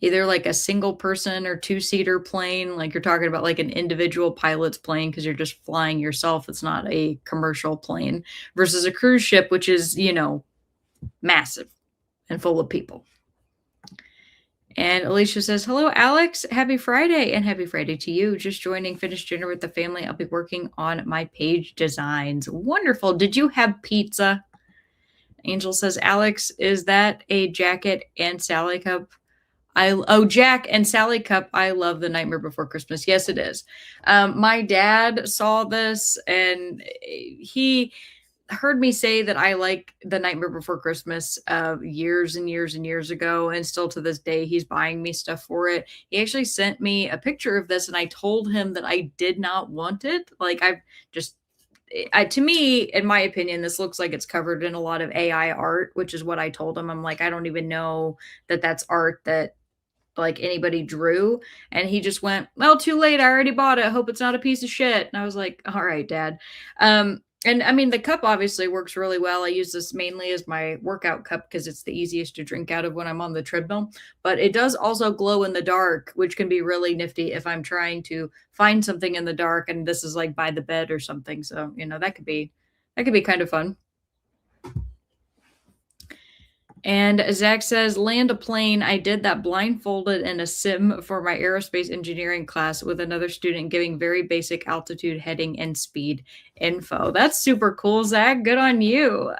either like a single person or two-seater plane, like you're talking about like an individual pilot's plane because you're just flying yourself. It's not a commercial plane versus a cruise ship, which is, you know, massive and full of people. And Alicia says, hello, Alex. Happy Friday. And happy Friday to you. Just joining finished dinner with the family. I'll be working on my page designs. Wonderful. Did you have pizza? Angel says, Alex, is that a Jacket and Sally cup? Jack and Sally cup. I love The Nightmare Before Christmas. Yes, it is. My dad saw this and he heard me say that I like The Nightmare Before Christmas years and years and years ago, and still to this day he's buying me stuff for it. He actually sent me a picture of this and I told him that I did not want it. Like to me, in my opinion, this looks like it's covered in a lot of AI art, which is what I told him. I'm like, I don't even know that that's art that like anybody drew. And he just went, well, too late. I already bought it. Hope it's not a piece of shit. And I was like, all right, Dad. And I mean, the cup obviously works really well. I use this mainly as my workout cup because it's the easiest to drink out of when I'm on the treadmill. But it does also glow in the dark, which can be really nifty if I'm trying to find something in the dark and this is like by the bed or something. So, you know, that could be kind of fun. And Zach says, land a plane. I did that blindfolded in a sim for my aerospace engineering class with another student giving very basic altitude, heading, and speed info. That's super cool, Zach. Good on you.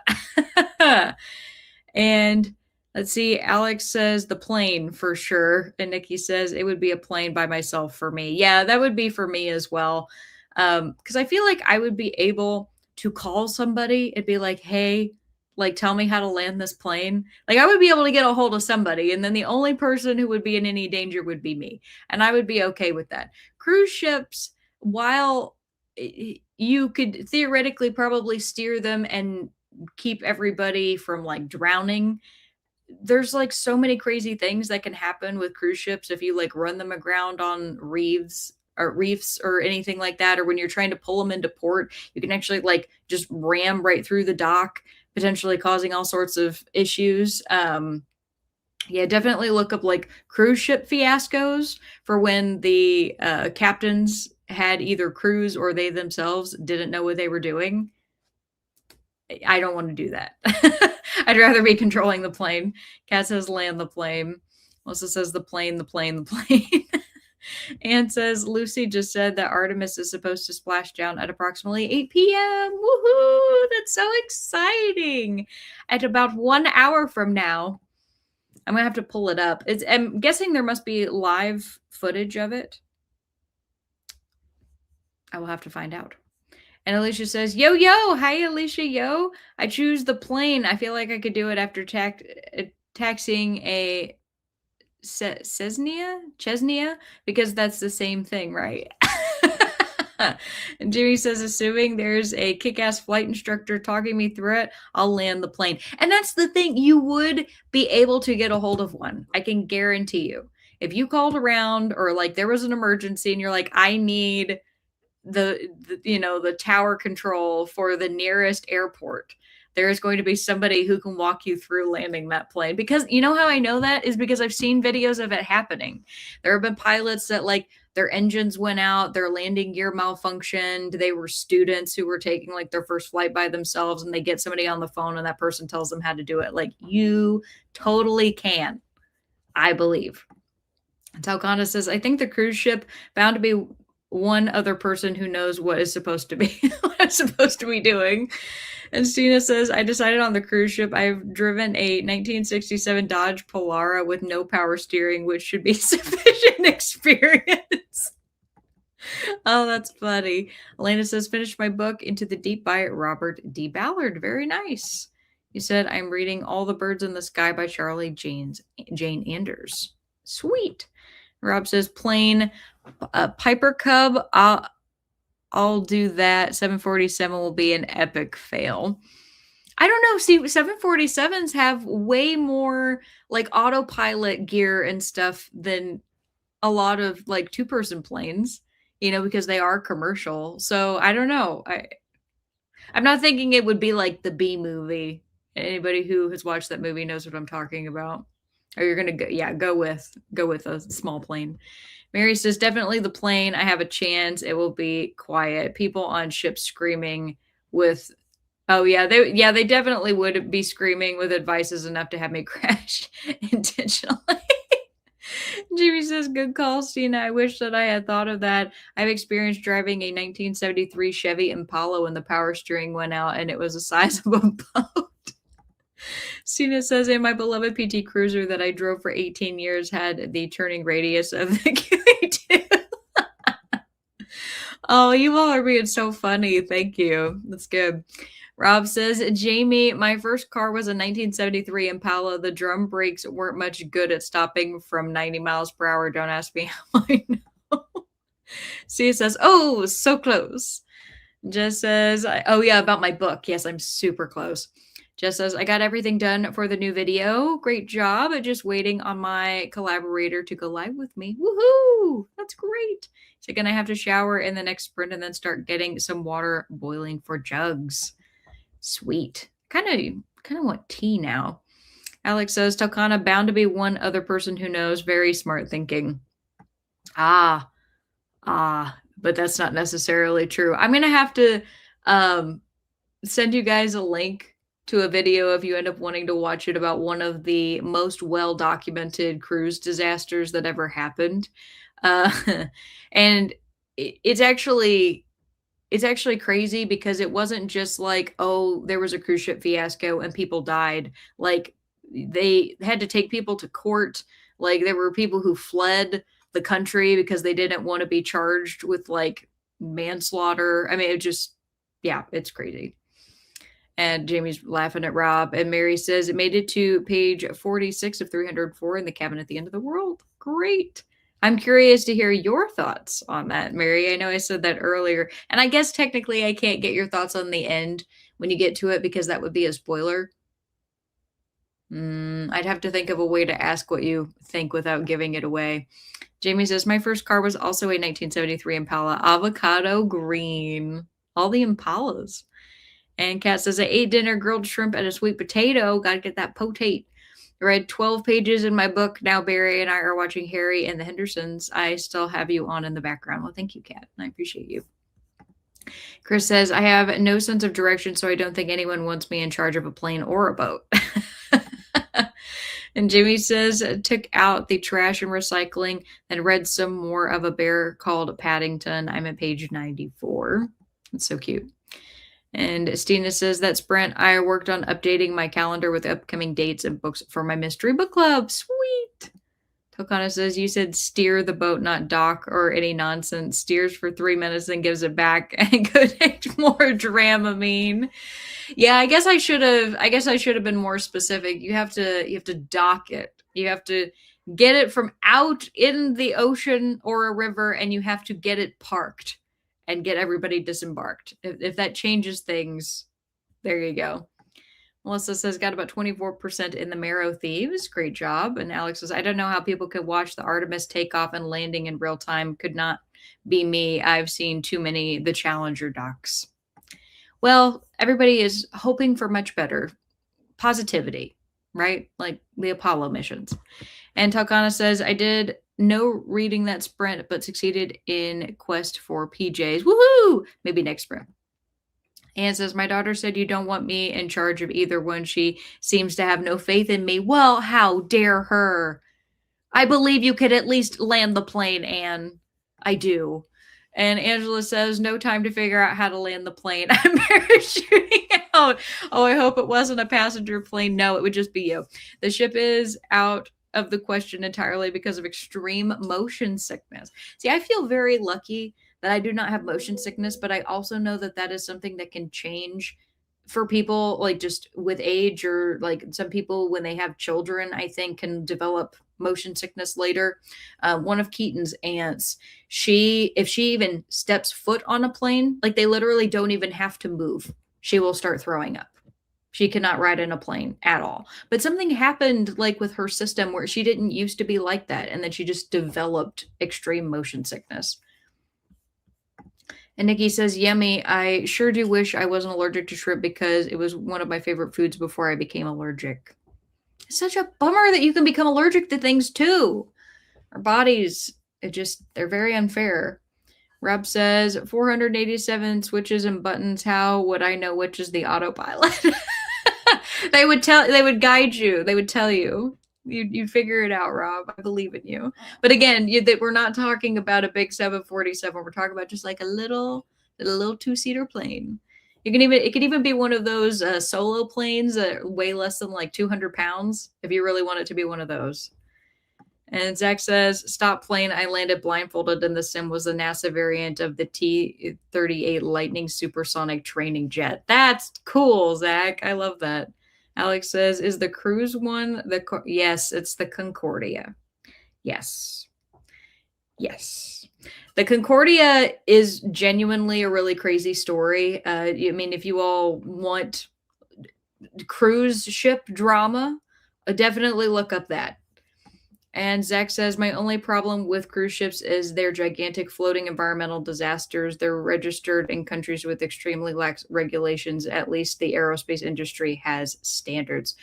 And let's see. Alex says the plane for sure. And Nikki says it would be a plane by myself for me. Yeah, that would be for me as well. Because I feel like I would be able to call somebody and be like, hey, like tell me how to land this plane. Like I would be able to get a hold of somebody and then the only person who would be in any danger would be me, and I would be okay with that. Cruise ships, while you could theoretically probably steer them and keep everybody from like drowning, there's like so many crazy things that can happen with cruise ships if you like run them aground on reefs or anything like that, or when you're trying to pull them into port, you can actually like just ram right through the dock, potentially causing all sorts of issues. Yeah, definitely look up like cruise ship fiascos for when the captains had either crews or they themselves didn't know what they were doing. I don't want to do that. I'd rather be controlling the plane. Kat says land the plane. Melissa says the plane. Anne says, Lucy just said that Artemis is supposed to splash down at approximately 8 p.m. Woohoo! That's so exciting. At about 1 hour from now. I'm going to have to pull it up. I'm guessing there must be live footage of it. I will have to find out. And Alicia says, yo, hi, Alicia, yo. I choose the plane. I feel like I could do it after taxiing a Chesnia, because that's the same thing, right? And Jimmy says, assuming there's a kick-ass flight instructor talking me through it, I'll land the plane. And that's the thing. You would be able to get a hold of one. I can guarantee you. If you called around or like there was an emergency and you're like, I need the tower control for the nearest airport, there is going to be somebody who can walk you through landing that plane. Because you know how I know that is because I've seen videos of it happening. There have been pilots that like their engines went out, their landing gear malfunctioned. They were students who were taking like their first flight by themselves, and they get somebody on the phone and that person tells them how to do it. Like, you totally can, I believe. Talcana says, I think the cruise ship bound to be one other person who knows what is supposed to be what it's supposed to be doing. And Stina says, I decided on the cruise ship. I've driven a 1967 Dodge Polara with no power steering, which should be sufficient experience. Oh, that's funny. Elena says, finished my book Into the Deep by Robert D. Ballard. Very nice. You said, I'm reading All the Birds in the Sky by Jane Anders. Sweet. Rob says, plain Piper Cub. I'll do that. 747 will be an epic fail. I don't know. See, 747s have way more like autopilot gear and stuff than a lot of like two-person planes, you know, because they are commercial. So I don't know. I'm not thinking it would be like the B movie. Anybody who has watched that movie knows what I'm talking about. Or you're gonna go with a small plane. Mary says, definitely the plane. I have a chance. It will be quiet. People on ships screaming with, oh yeah, they definitely would be screaming with advices enough to have me crash intentionally. Jimmy says, good call, Stina. I wish that I had thought of that. I've experienced driving a 1973 Chevy Impala when the power steering went out and it was the size of a boat. Stina says, in my beloved PT Cruiser that I drove for 18 years had the turning radius of the QA2. Oh, you all are being so funny. Thank you. That's good. Rob says, Jamie, my first car was a 1973 Impala. The drum brakes weren't much good at stopping from 90 miles per hour. Don't ask me how I know. Sia says, oh, so close. Jess says, oh yeah, about my book. Yes, I'm super close. Jess says, I got everything done for the new video. Great job. Just waiting on my collaborator to go live with me. Woohoo! That's great. So gonna have to shower in the next sprint and then start getting some water boiling for jugs. Sweet. Kind of want tea now. Alex says, Talcana bound to be one other person who knows. Very smart thinking. But that's not necessarily true. I'm gonna have to send you guys a link to a video if you end up wanting to watch it about one of the most well-documented cruise disasters that ever happened. And it's actually crazy because it wasn't just like, oh, there was a cruise ship fiasco and people died. Like, they had to take people to court. Like, there were people who fled the country because they didn't want to be charged with like manslaughter. I mean, it's crazy. And Jamie's laughing at Rob. And Mary says, it made it to page 46 of 304 in the Cabin at the End of the World. Great. I'm curious to hear your thoughts on that, Mary. I know I said that earlier. And I guess technically I can't get your thoughts on the end when you get to it because that would be a spoiler. I'd have to think of a way to ask what you think without giving it away. Jamie says, my first car was also a 1973 Impala, avocado green. All the Impalas. And Kat says, I ate dinner, grilled shrimp, and a sweet potato. Got to get that potate. I read 12 pages in my book. Now Barry and I are watching Harry and the Hendersons. I still have you on in the background. Well, thank you, Kat. I appreciate you. Chris says, I have no sense of direction, so I don't think anyone wants me in charge of a plane or a boat. And Jimmy says, took out the trash and recycling and read some more of a bear called Paddington. I'm at page 94. It's so cute. And Stina says, that sprint, I worked on updating my calendar with upcoming dates and books for my mystery book club. Sweet. Tokana says, you said steer the boat, not dock or any nonsense. Steers for 3 minutes and gives it back and go take more Dramamine. Yeah, I guess I should have been more specific. You have to dock it. You have to get it from out in the ocean or a river, and you have to get it parked and get everybody disembarked. If that changes things, there you go. Melissa says, got about 24% in the Marrow Thieves. Great job. And Alex says, I don't know how people could watch the Artemis takeoff and landing in real time. Could not be me. I've seen too many The Challenger docs. Well, everybody is hoping for much better. Positivity, right? Like the Apollo missions. And Talkana says, I did no reading that sprint, but succeeded in quest for PJs. Woohoo! Maybe next sprint. And says, my daughter said you don't want me in charge of either one. She seems to have no faith in me. Well, how dare her? I believe you could at least land the plane, Anne. I do. And Angela says, no time to figure out how to land the plane. I'm parachuting out. Oh, I hope it wasn't a passenger plane. No, it would just be you. The ship is out of the question entirely because of extreme motion sickness. See, I feel very lucky that I do not have motion sickness, but I also know that that is something that can change for people, like just with age, or like some people when they have children, I think can develop motion sickness later. One of Keaton's aunts, if she even steps foot on a plane, like they literally don't even have to move, she will start throwing up. She cannot ride in a plane at all. But something happened like with her system where she didn't used to be like that, and then she just developed extreme motion sickness. And Nikki says, yummy. I sure do wish I wasn't allergic to shrimp because it was one of my favorite foods before I became allergic. It's such a bummer that you can become allergic to things too. Our bodies, they're very unfair. Rob says, 487 switches and buttons. How would I know which is the autopilot? They would guide you. They would tell you. You'd figure it out, Rob. I believe in you. But again, we're not talking about a big 747. We're talking about just like a little 2-seater plane. It could even be one of those solo planes that weigh less than like 200 pounds if you really want it to be one of those. And Zach says, stop plane. I landed blindfolded, and the sim was the NASA variant of the T-38 Lightning supersonic training jet. That's cool, Zach. I love that. Alex says, is the cruise one yes, it's the Concordia. Yes. The Concordia is genuinely a really crazy story. I mean, if you all want cruise ship drama, definitely look up that. And Zach says, my only problem with cruise ships is their gigantic floating environmental disasters. They're registered in countries with extremely lax regulations. At least the aerospace industry has standards.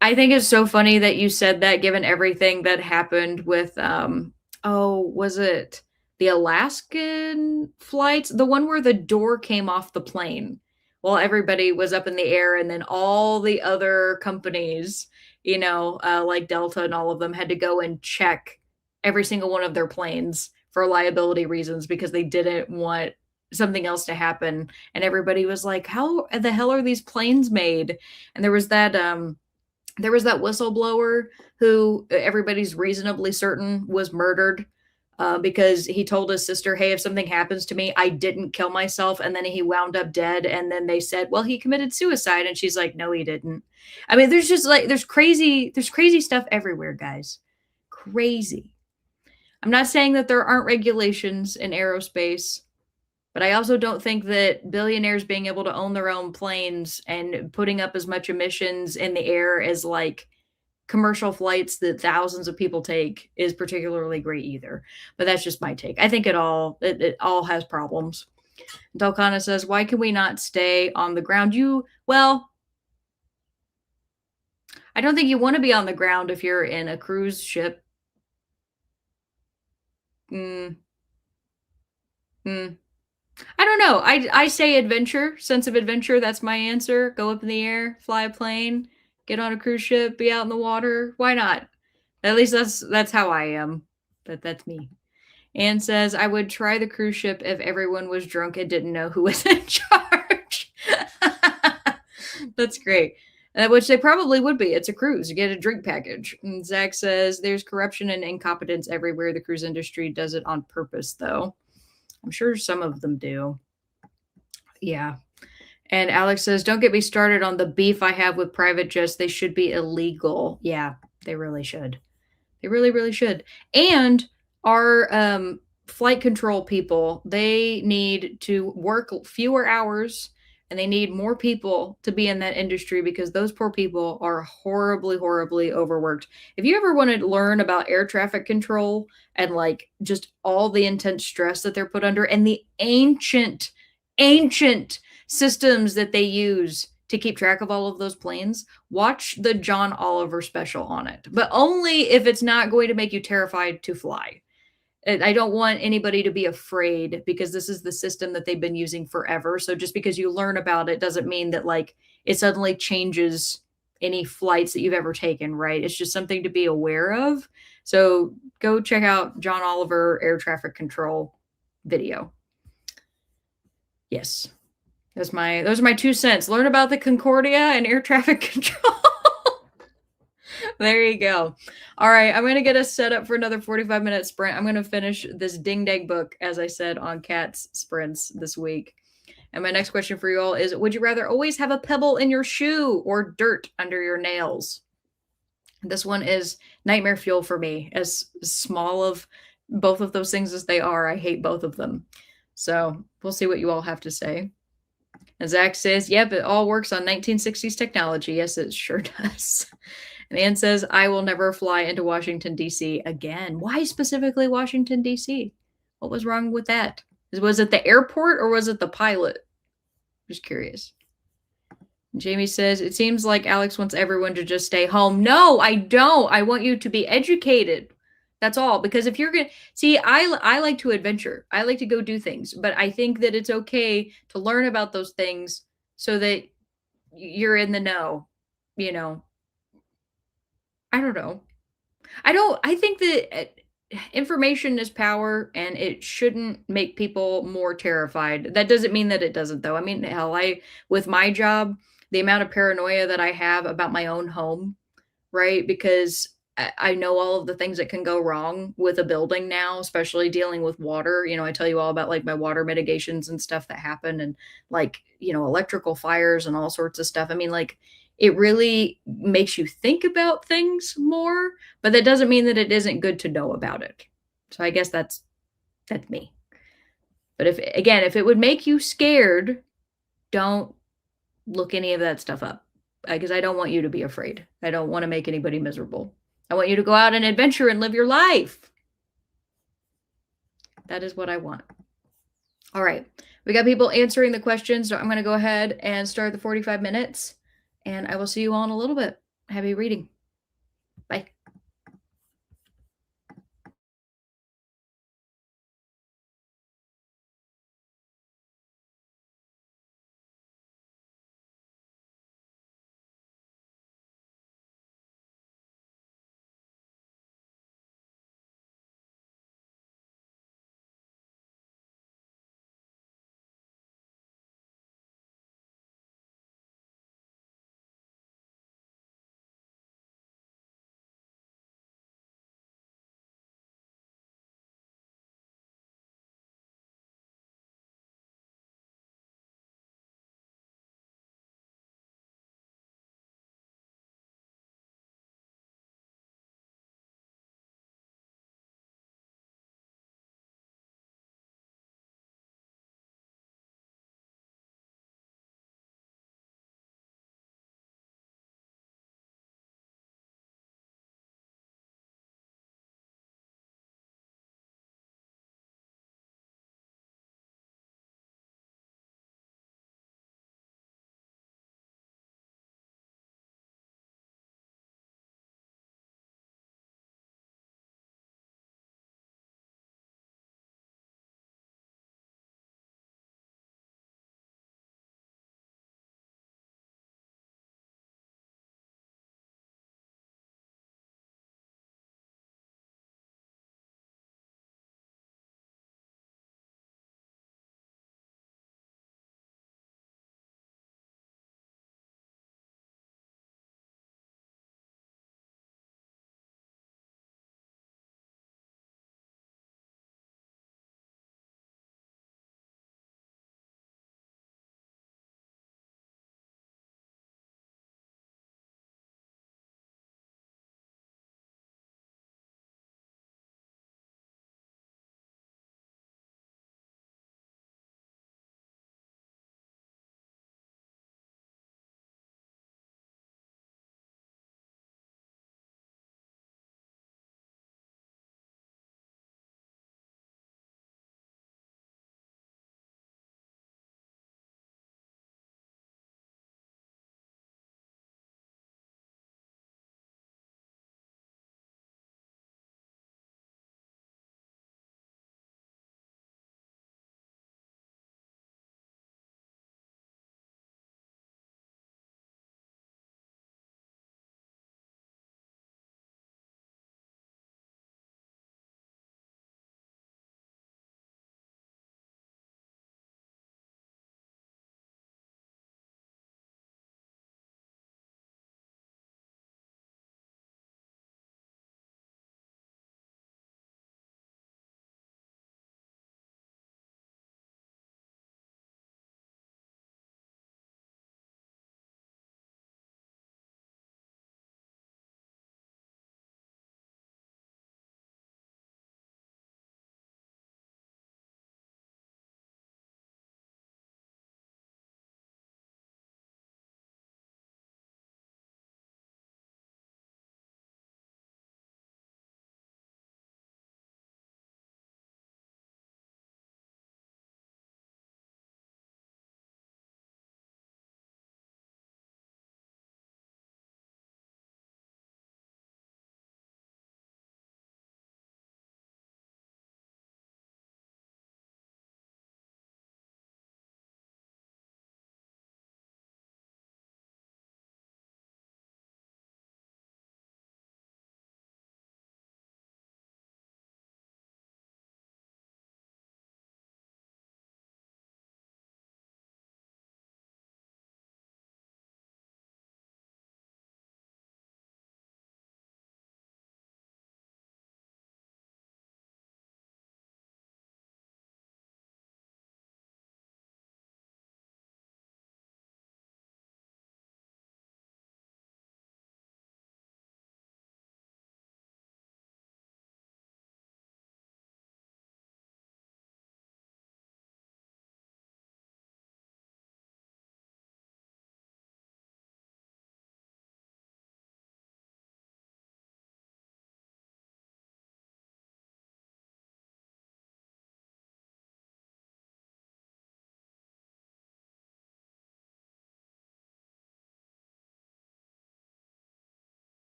I think it's so funny that you said that, given everything that happened with, was it the Alaskan flights? The one where the door came off the plane while everybody was up in the air, and then all the other companies, like Delta and all of them, had to go and check every single one of their planes for liability reasons because they didn't want something else to happen. And everybody was like, how the hell are these planes made? And there was that whistleblower who everybody's reasonably certain was murdered because he told his sister, hey, if something happens to me, I didn't kill myself. And then he wound up dead. And then they said, well, he committed suicide. And she's like, no, he didn't. I mean, there's crazy stuff everywhere, guys. Crazy. I'm not saying that there aren't regulations in aerospace, but I also don't think that billionaires being able to own their own planes and putting up as much emissions in the air as like commercial flights that thousands of people take is particularly great either. But that's just my take. I think it all has problems. Dalkana says, why can we not stay on the ground? I don't think you want to be on the ground if you're in a cruise ship. I don't know. I say adventure, sense of adventure. That's my answer. Go up in the air, fly a plane, get on a cruise ship, be out in the water. Why not? At least that's how I am. That's me. Anne says, I would try the cruise ship if everyone was drunk and didn't know who was in charge. That's great. Which they probably would be. It's a cruise. You get a drink package. And Zach says, there's corruption and incompetence everywhere. The cruise industry does it on purpose, though. I'm sure some of them do. Yeah. And Alex says, don't get me started on the beef I have with private jets. They should be illegal. Yeah, they really should. They really, really should. And our flight control people, they need to work fewer hours, and they need more people to be in that industry because those poor people are horribly, horribly overworked. If you ever want to learn about air traffic control and like just all the intense stress that they're put under and the ancient systems that they use to keep track of all of those planes, watch the John Oliver special on it, but only if it's not going to make you terrified to fly. I don't want anybody to be afraid because this is the system that they've been using forever. So just because you learn about it doesn't mean that like it suddenly changes any flights that you've ever taken, right? It's just something to be aware of. So go check out John Oliver air traffic control video. Yes. Those are my 2 cents. Learn about the Concordia and air traffic control. There you go. All right, I'm gonna get us set up for another 45-minute sprint. I'm gonna finish this ding dang book, as I said, on CATS sprints this week. And my next question for you all is, would you rather always have a pebble in your shoe or dirt under your nails? This one is nightmare fuel for me. As small of both of those things as they are, I hate both of them. So we'll see what you all have to say. And Zach says, yep, it all works on 1960s technology. Yes, it sure does. And Ann says, I will never fly into Washington, D.C. again. Why specifically Washington, D.C.? What was wrong with that? Was it the airport or was it the pilot? Just curious. Jamie says, it seems like Alex wants everyone to just stay home. No, I don't. I want you to be educated. That's all. Because if you're going to see, I like to adventure. I like to go do things. But I think that it's okay to learn about those things so that you're in the know, you know. I don't know. I think that information is power and it shouldn't make people more terrified. That doesn't mean that it doesn't though. I mean, hell, with my job, the amount of paranoia that I have about my own home, right? Because I know all of the things that can go wrong with a building now, especially dealing with water. You know, I tell you all about like my water mitigations and stuff that happen and like, you know, electrical fires and all sorts of stuff. I mean, like it really makes you think about things more, but that doesn't mean that it isn't good to know about it. So I guess that's me. But if it would make you scared, don't look any of that stuff up because I don't want you to be afraid. I don't want to make anybody miserable. I want you to go out and adventure and live your life. That is what I want. All right. We got people answering the questions, so I'm going to go ahead and start the 45 minutes, and I will see you all in a little bit. Happy reading. Bye.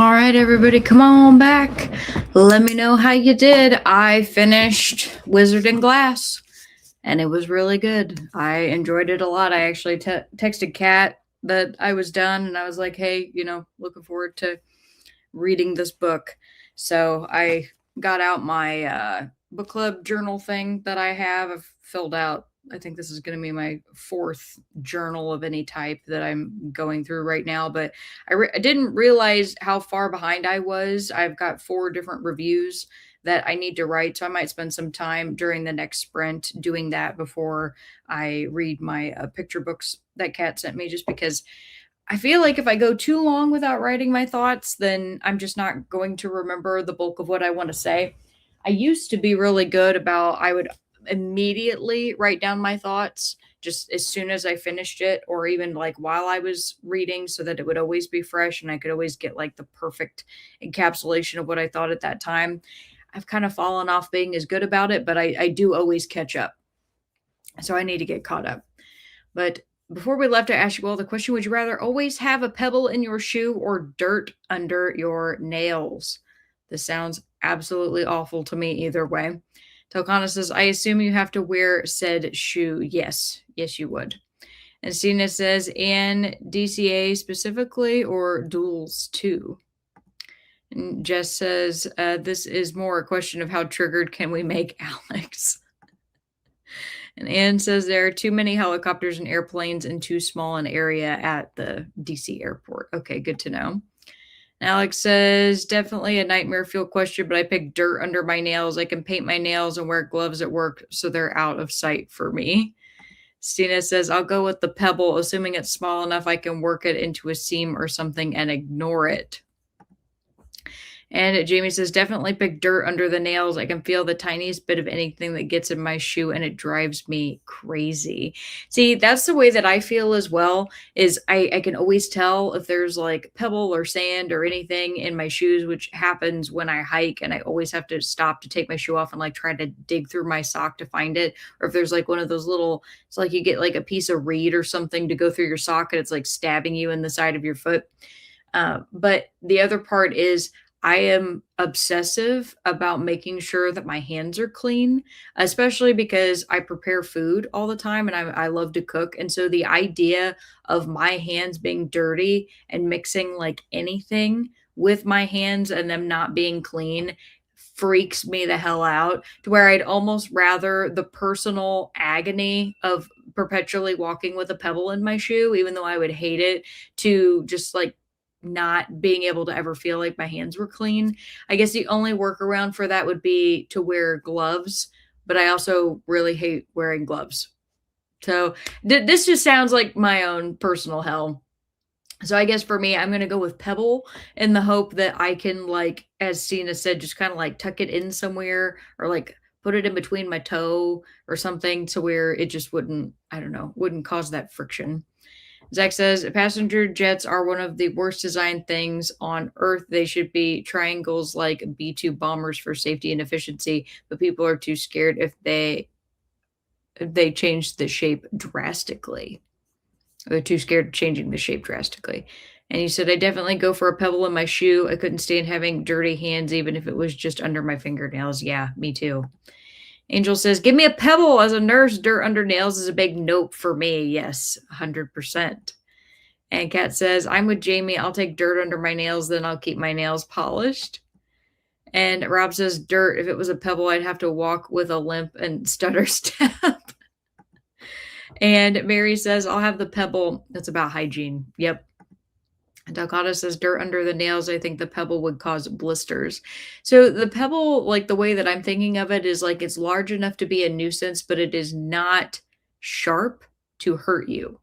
All right, everybody, come on back. Let me know how you did. I finished Wizard and Glass, and it was really good. I enjoyed it a lot. I actually texted Kat that I was done, and I was like, hey, looking forward to reading this book. So I got out my book club journal thing that I have. I've filled out, I think this is going to be my fourth journal of any type that I'm going through right now, but I didn't realize how far behind I was. I've got 4 different reviews that I need to write, so I might spend some time during the next sprint doing that before I read my picture books that Kat sent me, just because I feel like if I go too long without writing my thoughts, then I'm just not going to remember the bulk of what I want to say. I used to be really good about, I would immediately write down my thoughts just as soon as I finished it, or even like while I was reading, so that it would always be fresh and I could always get like the perfect encapsulation of what I thought at that time. I've kind of fallen off being as good about it, but I do always catch up. So I need to get caught up. But before we left, I asked you all the question: would you rather always have a pebble in your shoe or dirt under your nails? This sounds absolutely awful to me either way. Tokana says, I assume you have to wear said shoe. Yes, you would. And Stina says, and DCA specifically or duels too? And Jess says, this is more a question of how triggered can we make Alex? And Anne says there are too many helicopters and airplanes in too small an area at the DC airport. Okay, good to know. And Alex says, definitely a nightmare fuel question, but I picked dirt under my nails. I can paint my nails and wear gloves at work, so they're out of sight for me. Stina says, I'll go with the pebble, assuming it's small enough I can work it into a seam or something and ignore it. And Jamie says, definitely pick dirt under the nails. I can feel the tiniest bit of anything that gets in my shoe and it drives me crazy. See, that's the way that I feel as well, is I can always tell if there's like pebble or sand or anything in my shoes, which happens when I hike, and I always have to stop to take my shoe off and like try to dig through my sock to find it. Or if there's like one of those little, it's like you get like a piece of reed or something to go through your sock and it's like stabbing you in the side of your foot. But the other part is, I am obsessive about making sure that my hands are clean, especially because I prepare food all the time and I love to cook. And so the idea of my hands being dirty and mixing like anything with my hands and them not being clean freaks me the hell out, to where I'd almost rather the personal agony of perpetually walking with a pebble in my shoe, even though I would hate it, to just like not being able to ever feel like my hands were clean. I guess the only workaround for that would be to wear gloves, but I also really hate wearing gloves. So this just sounds like my own personal hell. So I guess for me, I'm going to go with pebble in the hope that I can, like, as Sina said, just kind of like tuck it in somewhere, or like put it in between my toe or something, to where it just wouldn't, I don't know, wouldn't cause that friction. Zach says, passenger jets are one of the worst designed things on Earth. They should be triangles like B-2 bombers for safety and efficiency, but people are too scared if they change the shape drastically. They're too scared of changing the shape drastically. And he said, I definitely go for a pebble in my shoe. I couldn't stand having dirty hands, even if it was just under my fingernails. Yeah, me too. Angel says, give me a pebble. As a nurse, dirt under nails is a big nope for me. Yes, 100%. And Kat says, I'm with Jamie. I'll take dirt under my nails, then I'll keep my nails polished. And Rob says, dirt. If it was a pebble, I'd have to walk with a limp and stutter step. And Mary says, I'll have the pebble. That's about hygiene. Yep. Dakota says, dirt under the nails. I think the pebble would cause blisters. So the pebble, like the way that I'm thinking of it, is like it's large enough to be a nuisance, but it is not sharp to hurt you.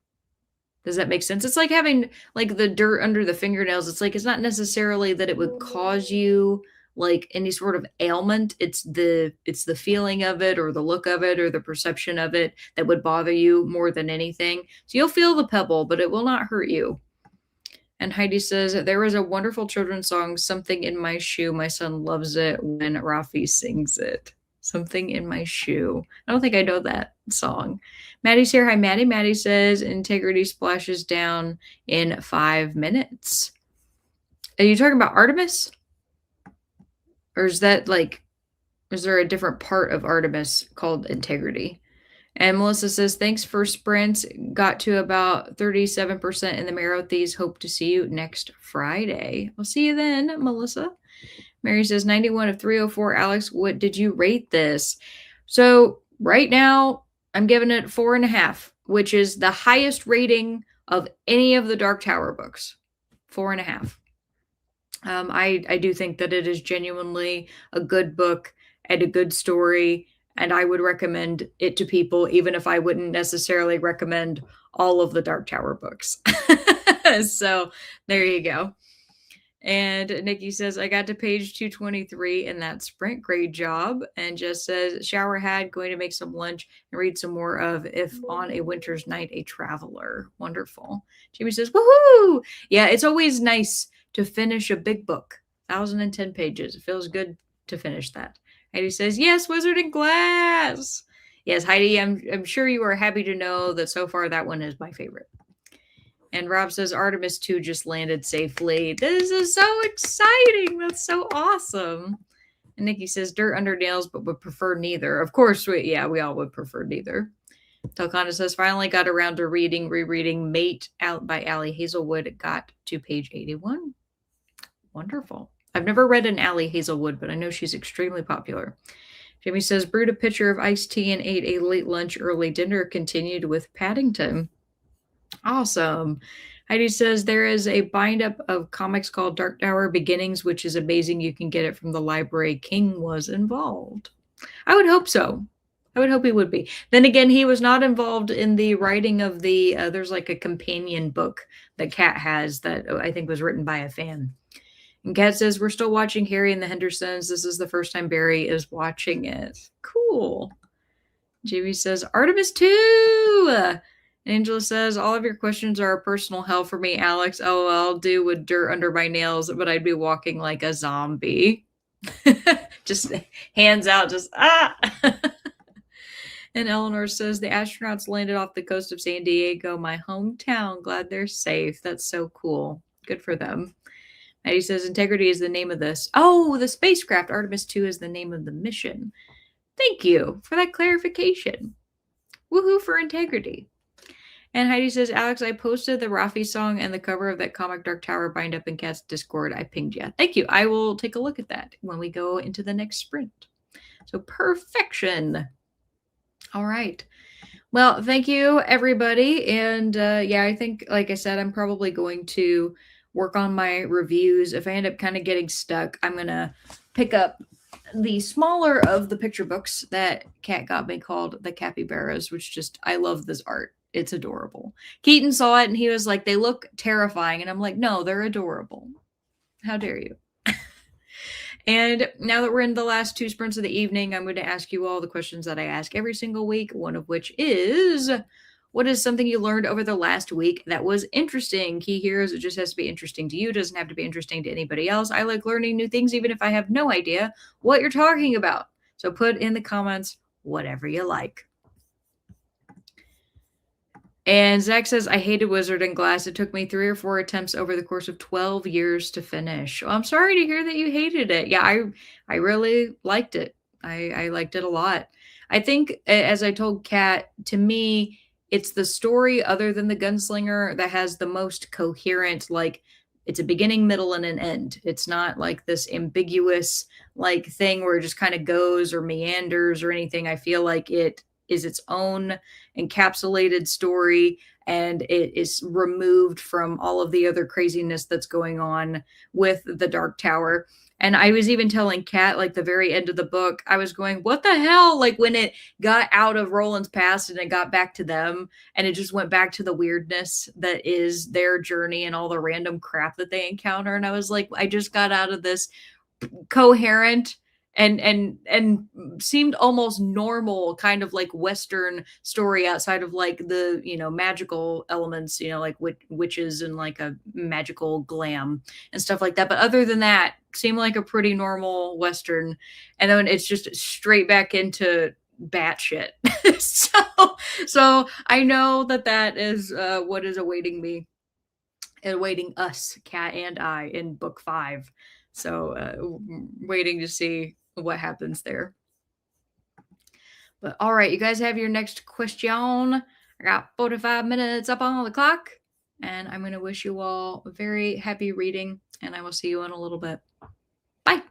Does that make sense? It's like having like the dirt under the fingernails. It's like, it's not necessarily that it would cause you like any sort of ailment. It's the feeling of it, or the look of it, or the perception of it that would bother you more than anything. So you'll feel the pebble, but it will not hurt you. And Heidi says, there was a wonderful children's song, Something in My Shoe. My son loves it when Rafi sings it. Something in My Shoe. I don't think I know that song. Maddie's here. Hi, Maddie. Maddie says, integrity splashes down in 5 minutes. Are you talking about Artemis? Or is that like, is there a different part of Artemis called Integrity? And Melissa says, thanks for sprints. Got to about 37% in the marathons. Hope to see you next Friday. I'll see you then, Melissa. Mary says, 91 of 304. Alex, what did you rate this? So right now, I'm giving it 4.5, which is the highest rating of any of the Dark Tower books. 4.5. I do think that it is genuinely a good book and a good story, and I would recommend it to people, even if I wouldn't necessarily recommend all of the Dark Tower books. So there you go. And Nikki says, I got to page 223 in that sprint. Great job. And just says, shower had, going to make some lunch and read some more of If on a Winter's Night, a Traveler. Wonderful. Jamie says, woohoo! Yeah, it's always nice to finish a big book. 1,010 pages. It feels good to finish that. Heidi says, yes, Wizard and Glass. Yes, Heidi, I'm sure you are happy to know that so far that one is my favorite. And Rob says Artemis 2 just landed safely. This is so exciting. That's so awesome. And Nikki says dirt under nails, but would prefer neither. Of course, we all would prefer neither. Telcana says finally got around to rereading Mate Out by Ali Hazelwood. Got to page 81. Wonderful. I've never read an Ali Hazelwood, but I know she's extremely popular. Jamie says brewed a pitcher of iced tea and ate a late lunch, early dinner. Continued with Paddington. Awesome. Heidi says there is a bind up of comics called Dark Tower Beginnings, which is amazing. You can get it from the library. King was involved. I would hope so. I would hope he would be. Then again, he was not involved in the writing of the, there's like a companion book that Kat has that I think was written by a fan. And Kat says, we're still watching Harry and the Hendersons. This is the first time Barry is watching it. Cool. Jamie says, Artemis 2. Angela says, all of your questions are a personal hell for me, Alex. Oh, I'll do with dirt under my nails, but I'd be walking like a zombie. Just hands out, just And Eleanor says, the astronauts landed off the coast of San Diego, my hometown. Glad they're safe. That's so cool. Good for them. Maddie says, Integrity is the name of this. Oh, the spacecraft. Artemis 2 is the name of the mission. Thank you for that clarification. Woohoo for Integrity. And Heidi says, Alex, I posted the Rafi song and the cover of that comic Dark Tower bind up in Cat's Discord. I pinged you. Thank you. I will take a look at that when we go into the next sprint. So perfection. All right. Well, thank you, everybody. And I think, like I said, I'm probably going to work on my reviews. If I end up kind of getting stuck, I'm going to pick up the smaller of the picture books that Kat got me called the Capybaras, which just, I love this art. It's adorable. Keaton saw it and he was like, they look terrifying. And I'm like, no, they're adorable. How dare you? And now that we're in the last 2 sprints of the evening, I'm going to ask you all the questions that I ask every single week. One of which is, what is something you learned over the last week that was interesting? Key here is it just has to be interesting to you. It doesn't have to be interesting to anybody else. I like learning new things, even if I have no idea what you're talking about. So put in the comments whatever you like. And Zach says, I hated Wizard and Glass. It took me 3 or 4 attempts over the course of 12 years to finish. Well, I'm sorry to hear that you hated it. Yeah, I really liked it. I liked it a lot. I think, as I told Kat, to me, it's the story other than the Gunslinger that has the most coherent, like, it's a beginning, middle, and an end. It's not like this ambiguous, like, thing where it just kind of goes or meanders or anything. I feel like it is its own encapsulated story, and it is removed from all of the other craziness that's going on with the Dark Tower. And I was even telling Kat, like the very end of the book, I was going, what the hell? Like when it got out of Roland's past and it got back to them, and it just went back to the weirdness that is their journey and all the random crap that they encounter. And I was like, I just got out of this coherent and seemed almost normal kind of like Western story outside of like the, magical elements, like witches and like a magical glam and stuff like that. But other than that, seemed like a pretty normal Western. And then it's just straight back into batshit. so I know that is what is awaiting me awaiting us, Cat and I, in book 5. So, waiting to see what happens there. But all right, you guys have your next question. I got 45 minutes up on the clock, and I'm going to wish you all a very happy reading, and I will see you in a little bit. Bye.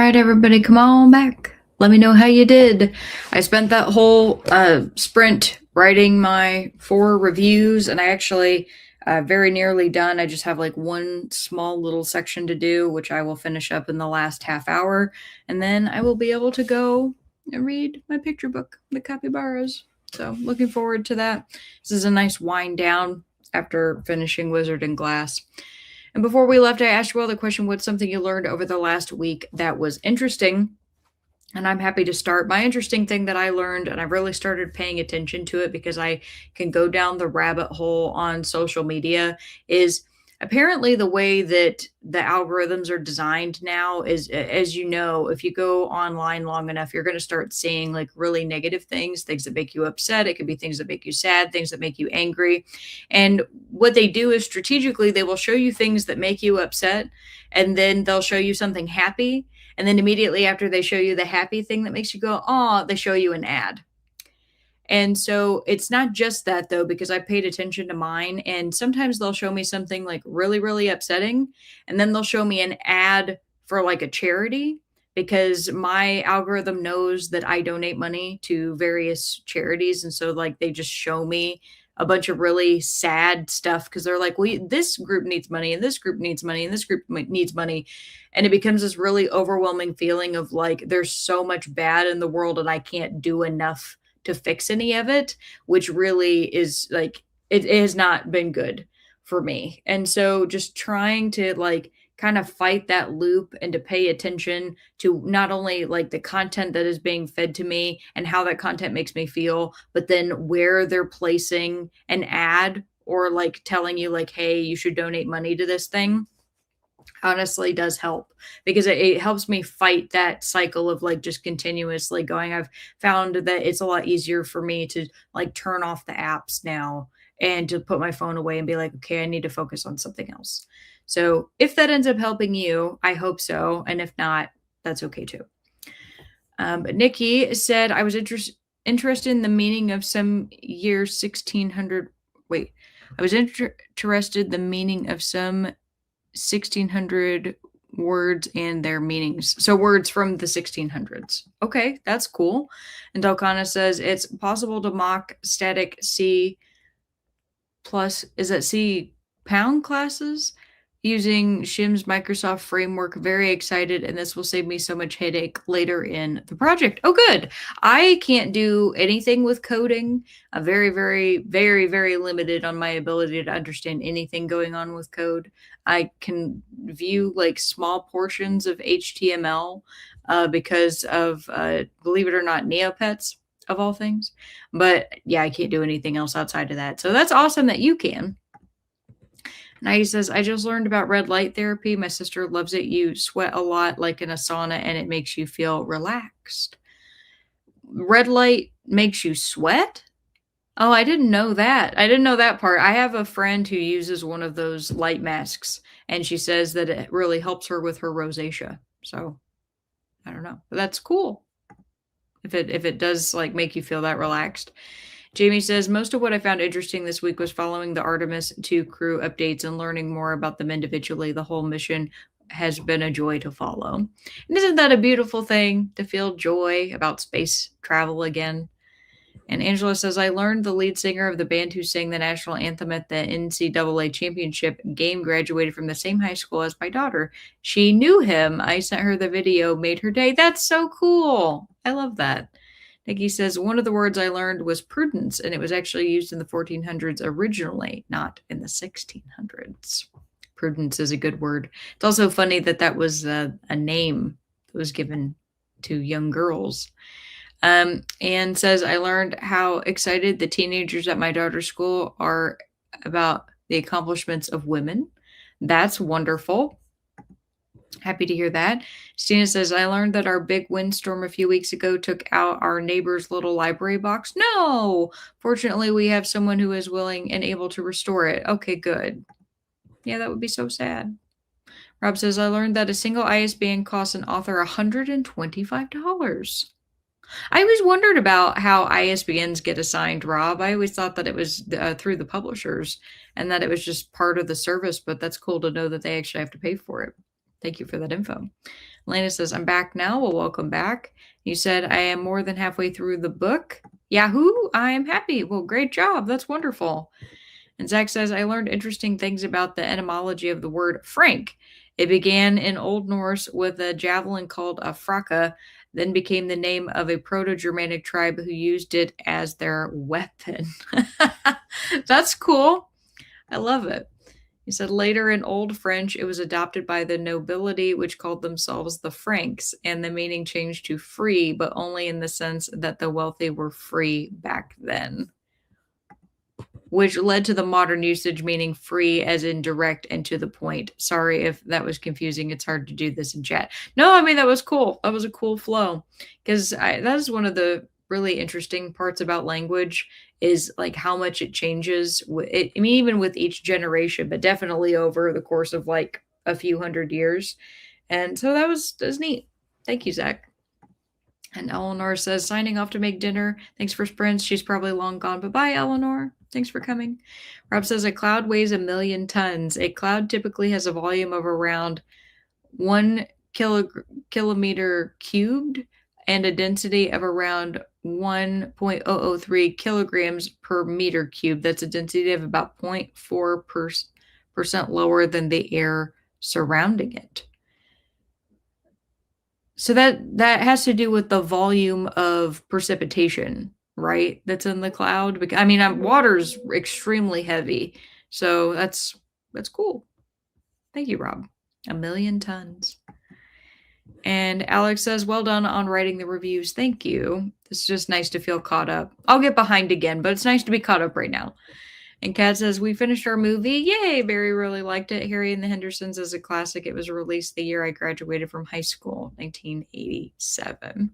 right, everybody, come on back. Let me know how you did. I spent that whole sprint writing my 4 reviews, and I actually very nearly done. I just have like one small little section to do, which I will finish up in the last half hour, and then I will be able to go and read my picture book, The Capybaras. So looking forward to that. This is a nice wind down after finishing Wizard and Glass. And before we left, I asked you all the question, what's something you learned over the last week that was interesting? And I'm happy to start. My interesting thing that I learned, and I've really started paying attention to it because I can go down the rabbit hole on social media, is apparently the way that the algorithms are designed now is, as you know, if you go online long enough, you're going to start seeing like really negative things that make you upset. It could be things that make you sad, things that make you angry. And what they do is strategically, they will show you things that make you upset, and then they'll show you something happy. And then immediately after they show you the happy thing that makes you go, oh, they show you an ad. And so it's not just that though, because I paid attention to mine, and sometimes they'll show me something like really, really upsetting. And then they'll show me an ad for like a charity, because my algorithm knows that I donate money to various charities. And so like they just show me a bunch of really sad stuff because they're like, well, this group needs money, and this group needs money, and this group needs money. And it becomes this really overwhelming feeling of like, there's so much bad in the world and I can't do enough to fix any of it, which really is like, it has not been good for me. And so just trying to like kind of fight that loop and to pay attention to not only like the content that is being fed to me and how that content makes me feel, but then where they're placing an ad or like telling you like, hey, you should donate money to this thing, honestly does help, because it helps me fight that cycle of like just continuously going. I've found that it's a lot easier for me to like turn off the apps now and to put my phone away and be like, okay, I need to focus on something else. So if that ends up helping you, I hope so. And if not, that's okay too. But Nikki said, I was interested in the meaning of some year 1600. Wait, I was interested in the meaning of some 1600 words and their meanings. So words from the 1600s. Okay, that's cool. And Delcana says it's possible to mock static C plus, is that C pound classes using Shim's Microsoft framework. Very excited, and this will save me so much headache later in the project. Oh, good. I can't do anything with coding. I'm very, very, very, very limited on my ability to understand anything going on with code. I can view like small portions of HTML because of, believe it or not, Neopets of all things. But yeah, I can't do anything else outside of that. So that's awesome that you can. Now he says, I just learned about red light therapy. My sister loves it. You sweat a lot like in a sauna and it makes you feel relaxed. Red light makes you sweat? Oh, I didn't know that. I didn't know that part. I have a friend who uses one of those light masks, and she says that it really helps her with her rosacea. So I don't know, but that's cool. If it does like make you feel that relaxed. Jamie says, most of what I found interesting this week was following the Artemis 2 crew updates and learning more about them individually. The whole mission has been a joy to follow. And isn't that a beautiful thing, to feel joy about space travel again? And Angela says, I learned the lead singer of the band who sang the national anthem at the NCAA championship game graduated from the same high school as my daughter. She knew him. I sent her the video, made her day. That's so cool. I love that. Nikki says, one of the words I learned was prudence, and it was actually used in the 1400s originally, not in the 1600s. Prudence is a good word. It's also funny that that was a name that was given to young girls. And says, I learned how excited the teenagers at my daughter's school are about the accomplishments of women. That's wonderful. Happy to hear that. Stina says, I learned that our big windstorm a few weeks ago took out our neighbor's little library box. No! Fortunately, we have someone who is willing and able to restore it. Okay, good. Yeah, that would be so sad. Rob says, I learned that a single ISBN costs an author $125. I always wondered about how ISBNs get assigned, Rob. I always thought that it was through the publishers and that it was just part of the service, but that's cool to know that they actually have to pay for it. Thank you for that info. Elena says, I'm back now. Well, welcome back. You said, I am more than halfway through the book. Yahoo! I am happy. Well, great job. That's wonderful. And Zach says, I learned interesting things about the etymology of the word frank. It began in Old Norse with a javelin called a fraka, then became the name of a Proto-Germanic tribe who used it as their weapon. That's cool. I love it. He said later in Old French, it was adopted by the nobility, which called themselves the Franks, and the meaning changed to free, but only in the sense that the wealthy were free back then, which led to the modern usage meaning free as in direct and to the point. Sorry if that was confusing. It's hard to do this in chat. No, I mean, that was cool. That was a cool flow, because that is one of the really interesting parts about language, is like how much it changes. I mean, even with each generation, but definitely over the course of like a few hundred years. And so that was neat. Thank you, Zach. And Eleanor says, signing off to make dinner. Thanks for sprints. She's probably long gone. Bye-bye, Eleanor. Thanks for coming. Rob says, a cloud weighs 1,000,000 tons. A cloud typically has a volume of around 1 kilometer cubed and a density of around 1.003 kilograms per meter cubed. That's a density of about 0.4% lower than the air surrounding it. So that has to do with the volume of precipitation, right? That's in the cloud. I mean, water's extremely heavy, so that's cool. Thank you, Rob. 1,000,000 tons. And Alex says, well done on writing the reviews. Thank you. It's just nice to feel caught up. I'll get behind again, but it's nice to be caught up right now. And Kat says, we finished our movie. Yay! Barry really liked it. Harry and the Hendersons is a classic. It was released the year I graduated from high school, 1987.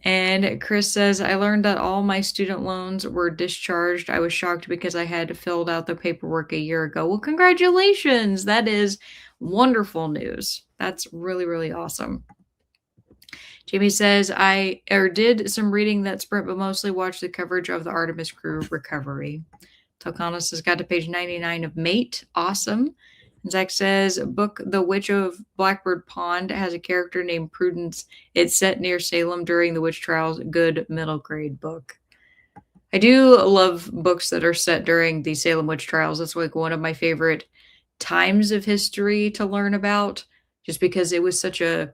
And Chris says, I learned that all my student loans were discharged. I was shocked because I had filled out the paperwork a year ago. Well, congratulations. That is wonderful news. That's really, really awesome. Jamie says, I did some reading that sprint, but mostly watched the coverage of the Artemis crew recovery. Tokanos has got to page 99 of Mate. Awesome. And Zach says, book The Witch of Blackbird Pond has a character named Prudence. It's set near Salem during the witch trials. Good middle grade book. I do love books that are set during the Salem witch trials. That's like one of my favorite times of history to learn about, just because it was such a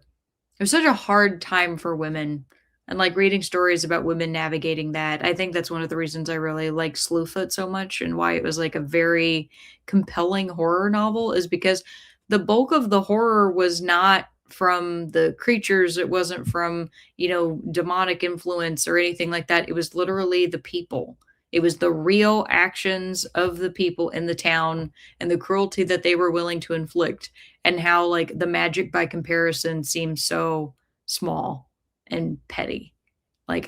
hard time for women, and like reading stories about women navigating that. I think that's one of the reasons I really like Slewfoot so much, and why it was like a very compelling horror novel, is because the bulk of the horror was not from the creatures. It wasn't from, demonic influence or anything like that. It was literally the people. It was the real actions of the people in the town and the cruelty that they were willing to inflict, and how like the magic by comparison seems so small and petty. Like,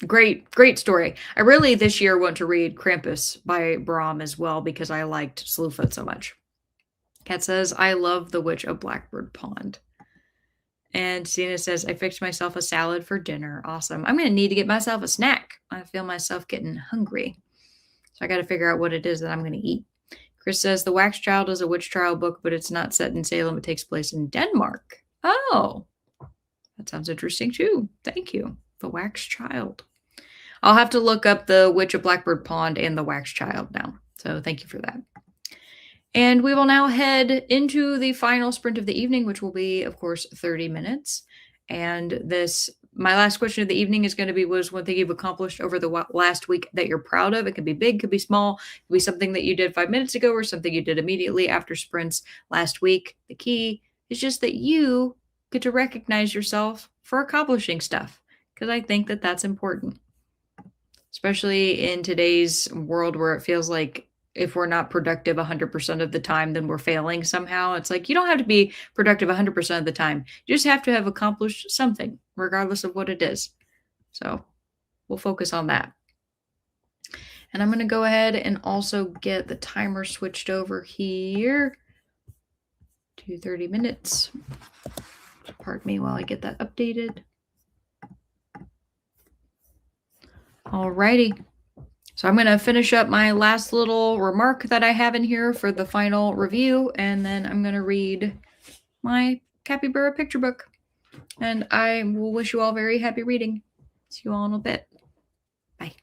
great story. I really this year want to read Krampus by Bram as well, because I liked Slewfoot so much. Kat says, I love The Witch of Blackbird Pond. And Sina says, I fixed myself a salad for dinner. Awesome. I'm going to need to get myself a snack. I feel myself getting hungry. So I got to figure out what it is that I'm going to eat. Chris says, The Wax Child is a witch trial book, but it's not set in Salem. It takes place in Denmark. Oh, that sounds interesting too. Thank you. The Wax Child. I'll have to look up The Witch of Blackbird Pond and The Wax Child now. So thank you for that. And we will now head into the final sprint of the evening, which will be, of course, 30 minutes. And my last question of the evening is going to be, what is one thing you've accomplished over the last week that you're proud of? It could be big, could be small, it could be something that you did 5 minutes ago, or something you did immediately after sprints last week. The key is just that you get to recognize yourself for accomplishing stuff, because I think that that's important, especially in today's world where it feels like if we're not productive 100% of the time, then we're failing somehow. It's like, you don't have to be productive 100% of the time. You just have to have accomplished something, regardless of what it is. So we'll focus on that. And I'm going to go ahead and also get the timer switched over here to 30 minutes. Pardon me while I get that updated. Alrighty. So I'm going to finish up my last little remark that I have in here for the final review, and then I'm going to read my capybara picture book. And I will wish you all very happy reading. See you all in a bit. Bye.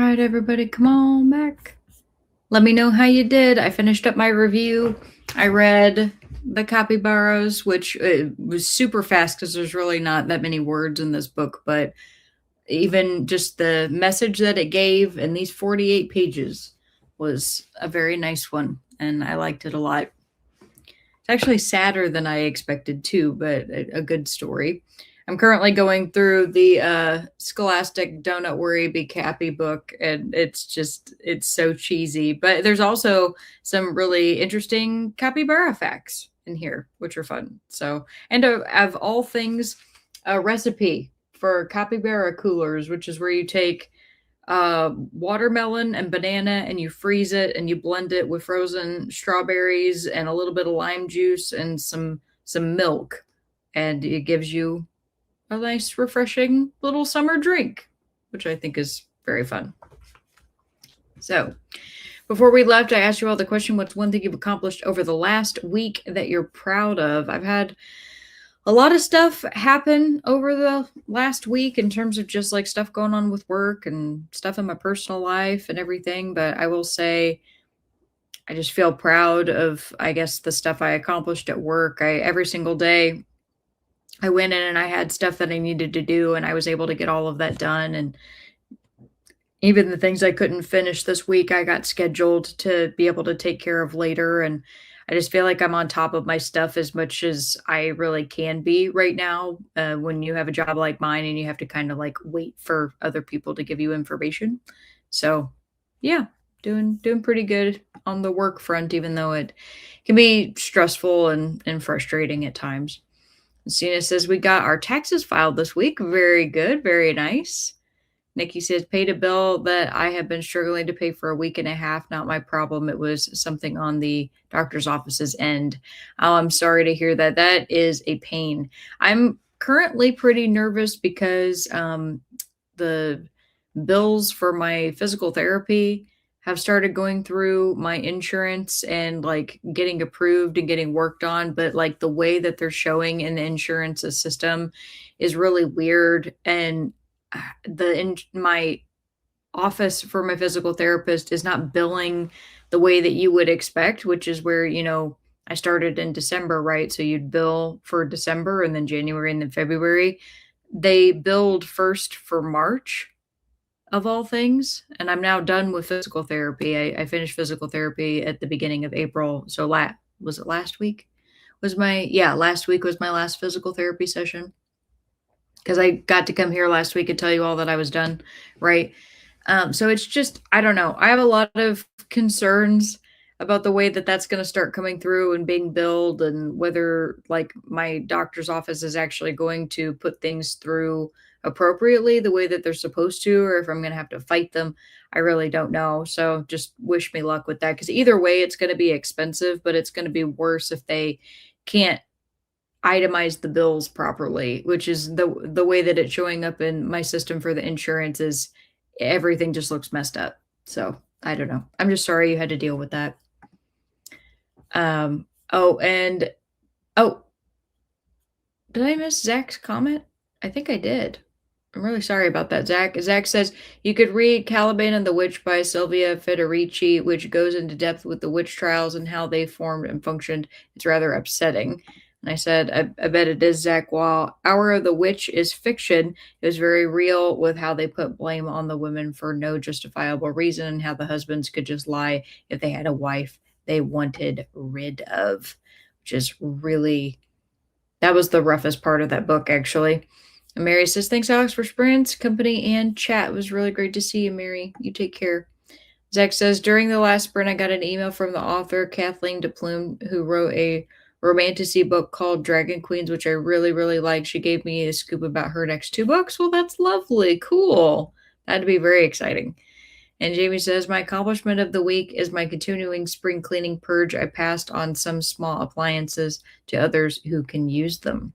right, everybody, come on back. Let me know how you did. I finished up my review. I read the Capybaras, which was super fast because there's really not that many words in this book, but even just the message that it gave in these 48 pages was a very nice one, and I liked it a lot. It's actually sadder than I expected too, but a good story. I'm currently going through the Scholastic Don't Worry Be Cappy book, and it's so cheesy. But there's also some really interesting capybara facts in here, which are fun. So, and of all things, a recipe for capybara coolers, which is where you take watermelon and banana and you freeze it and you blend it with frozen strawberries and a little bit of lime juice and some milk, and it gives you a nice refreshing little summer drink, which I think is very fun. So before we left, I asked you all the question, what's one thing you've accomplished over the last week that you're proud of? I've had a lot of stuff happen over the last week in terms of just like stuff going on with work and stuff in my personal life and everything. But I will say, I just feel proud of, I guess, the stuff I accomplished at work. Every single day I went in and I had stuff that I needed to do, and I was able to get all of that done. And even the things I couldn't finish this week, I got scheduled to be able to take care of later. And I just feel like I'm on top of my stuff as much as I really can be right now. When you have a job like mine and you have to kind of like wait for other people to give you information. So yeah, doing pretty good on the work front, even though it can be stressful and frustrating at times. Cena says we got our taxes filed this week. Very good, very nice. Nikki says, paid a bill that I have been struggling to pay for a week and a half. Not my problem. It was something on the doctor's office's end. Oh, I'm sorry to hear that. That is a pain. I'm currently pretty nervous because the bills for my physical therapy have started going through my insurance and like getting approved and getting worked on. But like the way that they're showing in the insurance system is really weird. And my office for my physical therapist is not billing the way that you would expect, which is where, I started in December, right? So you'd bill for December and then January and then February. They billed first for March of all things. And I'm now done with physical therapy. I finished physical therapy at the beginning of April. So was it last week? Last week was my last physical therapy session. Because I got to come here last week and tell you all that I was done, right? So it's just, I don't know. I have a lot of concerns about the way that that's going to start coming through and being billed, and whether like my doctor's office is actually going to put things through appropriately the way that they're supposed to, or if I'm going to have to fight them. I really don't know. So just wish me luck with that, because either way, it's going to be expensive, but it's going to be worse if they can't itemize the bills properly, which is the way that it's showing up in my system for the insurance. Is everything just looks messed up. So I don't know. I'm just sorry you had to deal with that. Did I miss Zach's comment? I think I did. I'm really sorry about that, Zach. Zach says you could read Caliban and the Witch by Sylvia Federici, which goes into depth with the witch trials and how they formed and functioned. It's rather upsetting. And I said, I bet it is, Zach. While Hour of the Witch is fiction, it was very real with how they put blame on the women for no justifiable reason, and how the husbands could just lie if they had a wife they wanted rid of, which is really, that was the roughest part of that book, actually. And Mary says, thanks, Alex, for sprints, company, and chat. It was really great to see you, Mary. You take care. Zach says, during the last sprint, I got an email from the author, Kathleen DePlume, who wrote a romantasy book called Dragon Queens, which I really, really like. She gave me a scoop about her next 2 books. Well, that's lovely. Cool. That'd be very exciting. And Jamie says, my accomplishment of the week is my continuing spring cleaning purge. I passed on some small appliances to others who can use them.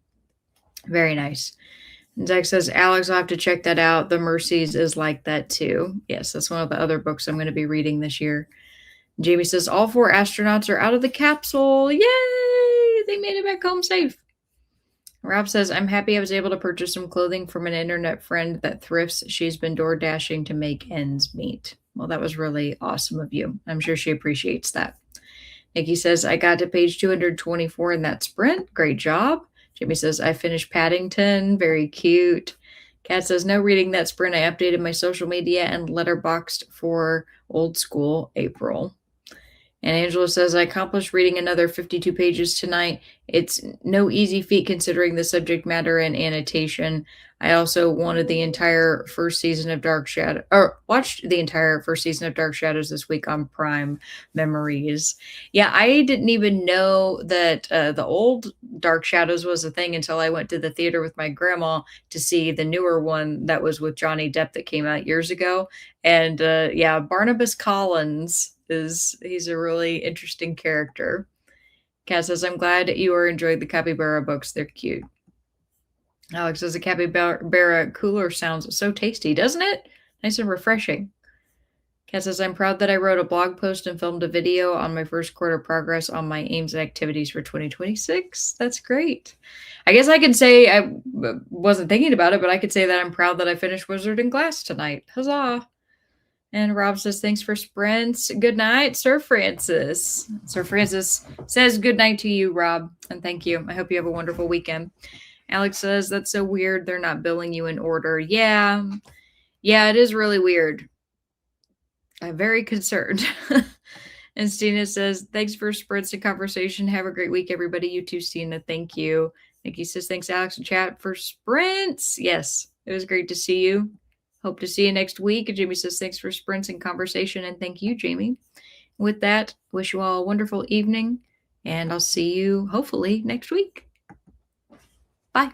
Very nice. And Zach says, Alex, I'll have to check that out. The Mercies is like that too. Yes, that's one of the other books I'm going to be reading this year. And Jamie says, all 4 astronauts are out of the capsule. Yay! They made it back home safe. Rob says, I'm happy I was able to purchase some clothing from an internet friend that thrifts. She's been door dashing to make ends meet. Well, that was really awesome of you. I'm sure she appreciates that. Nikki says, I got to page 224 in that sprint. Great job. Jamie says, I finished Paddington. Very cute. Kat says, no reading that sprint. I updated my social media and letterboxed for old school April. And Angela says, I accomplished reading another 52 pages tonight. It's no easy feat considering the subject matter and annotation. I also wanted the entire first season of Dark Shadow, or watched the entire first season of Dark Shadows this week on Prime Memories. Yeah, I didn't even know that the old Dark Shadows was a thing until I went to the theater with my grandma to see the newer one that was with Johnny Depp that came out years ago. And yeah, Barnabas Collins he's a really interesting character. Kat says, I'm glad you are enjoying the capybara books. They're cute. Alex says, the capybara cooler sounds so tasty, doesn't it? Nice and refreshing. Kat says, I'm proud that I wrote a blog post and filmed a video on my first quarter progress on my aims and activities for 2026. That's great. I guess I can say I wasn't thinking about it, but I could say that I'm proud that I finished Wizard and Glass tonight. Huzzah. And Rob says, thanks for sprints. Good night, Sir Francis. Sir Francis says good night to you, Rob. And thank you. I hope you have a wonderful weekend. Alex says, that's so weird. They're not billing you in order. Yeah. Yeah, it is really weird. I'm very concerned. And Stina says, thanks for sprints and conversation. Have a great week, everybody. You too, Stina. Thank you. Nikki says, thanks, Alex and chat for sprints. Yes, it was great to see you. Hope to see you next week. And Jamie says, thanks for sprints and conversation. And thank you, Jamie. With that, wish you all a wonderful evening. And I'll see you hopefully next week. Bye.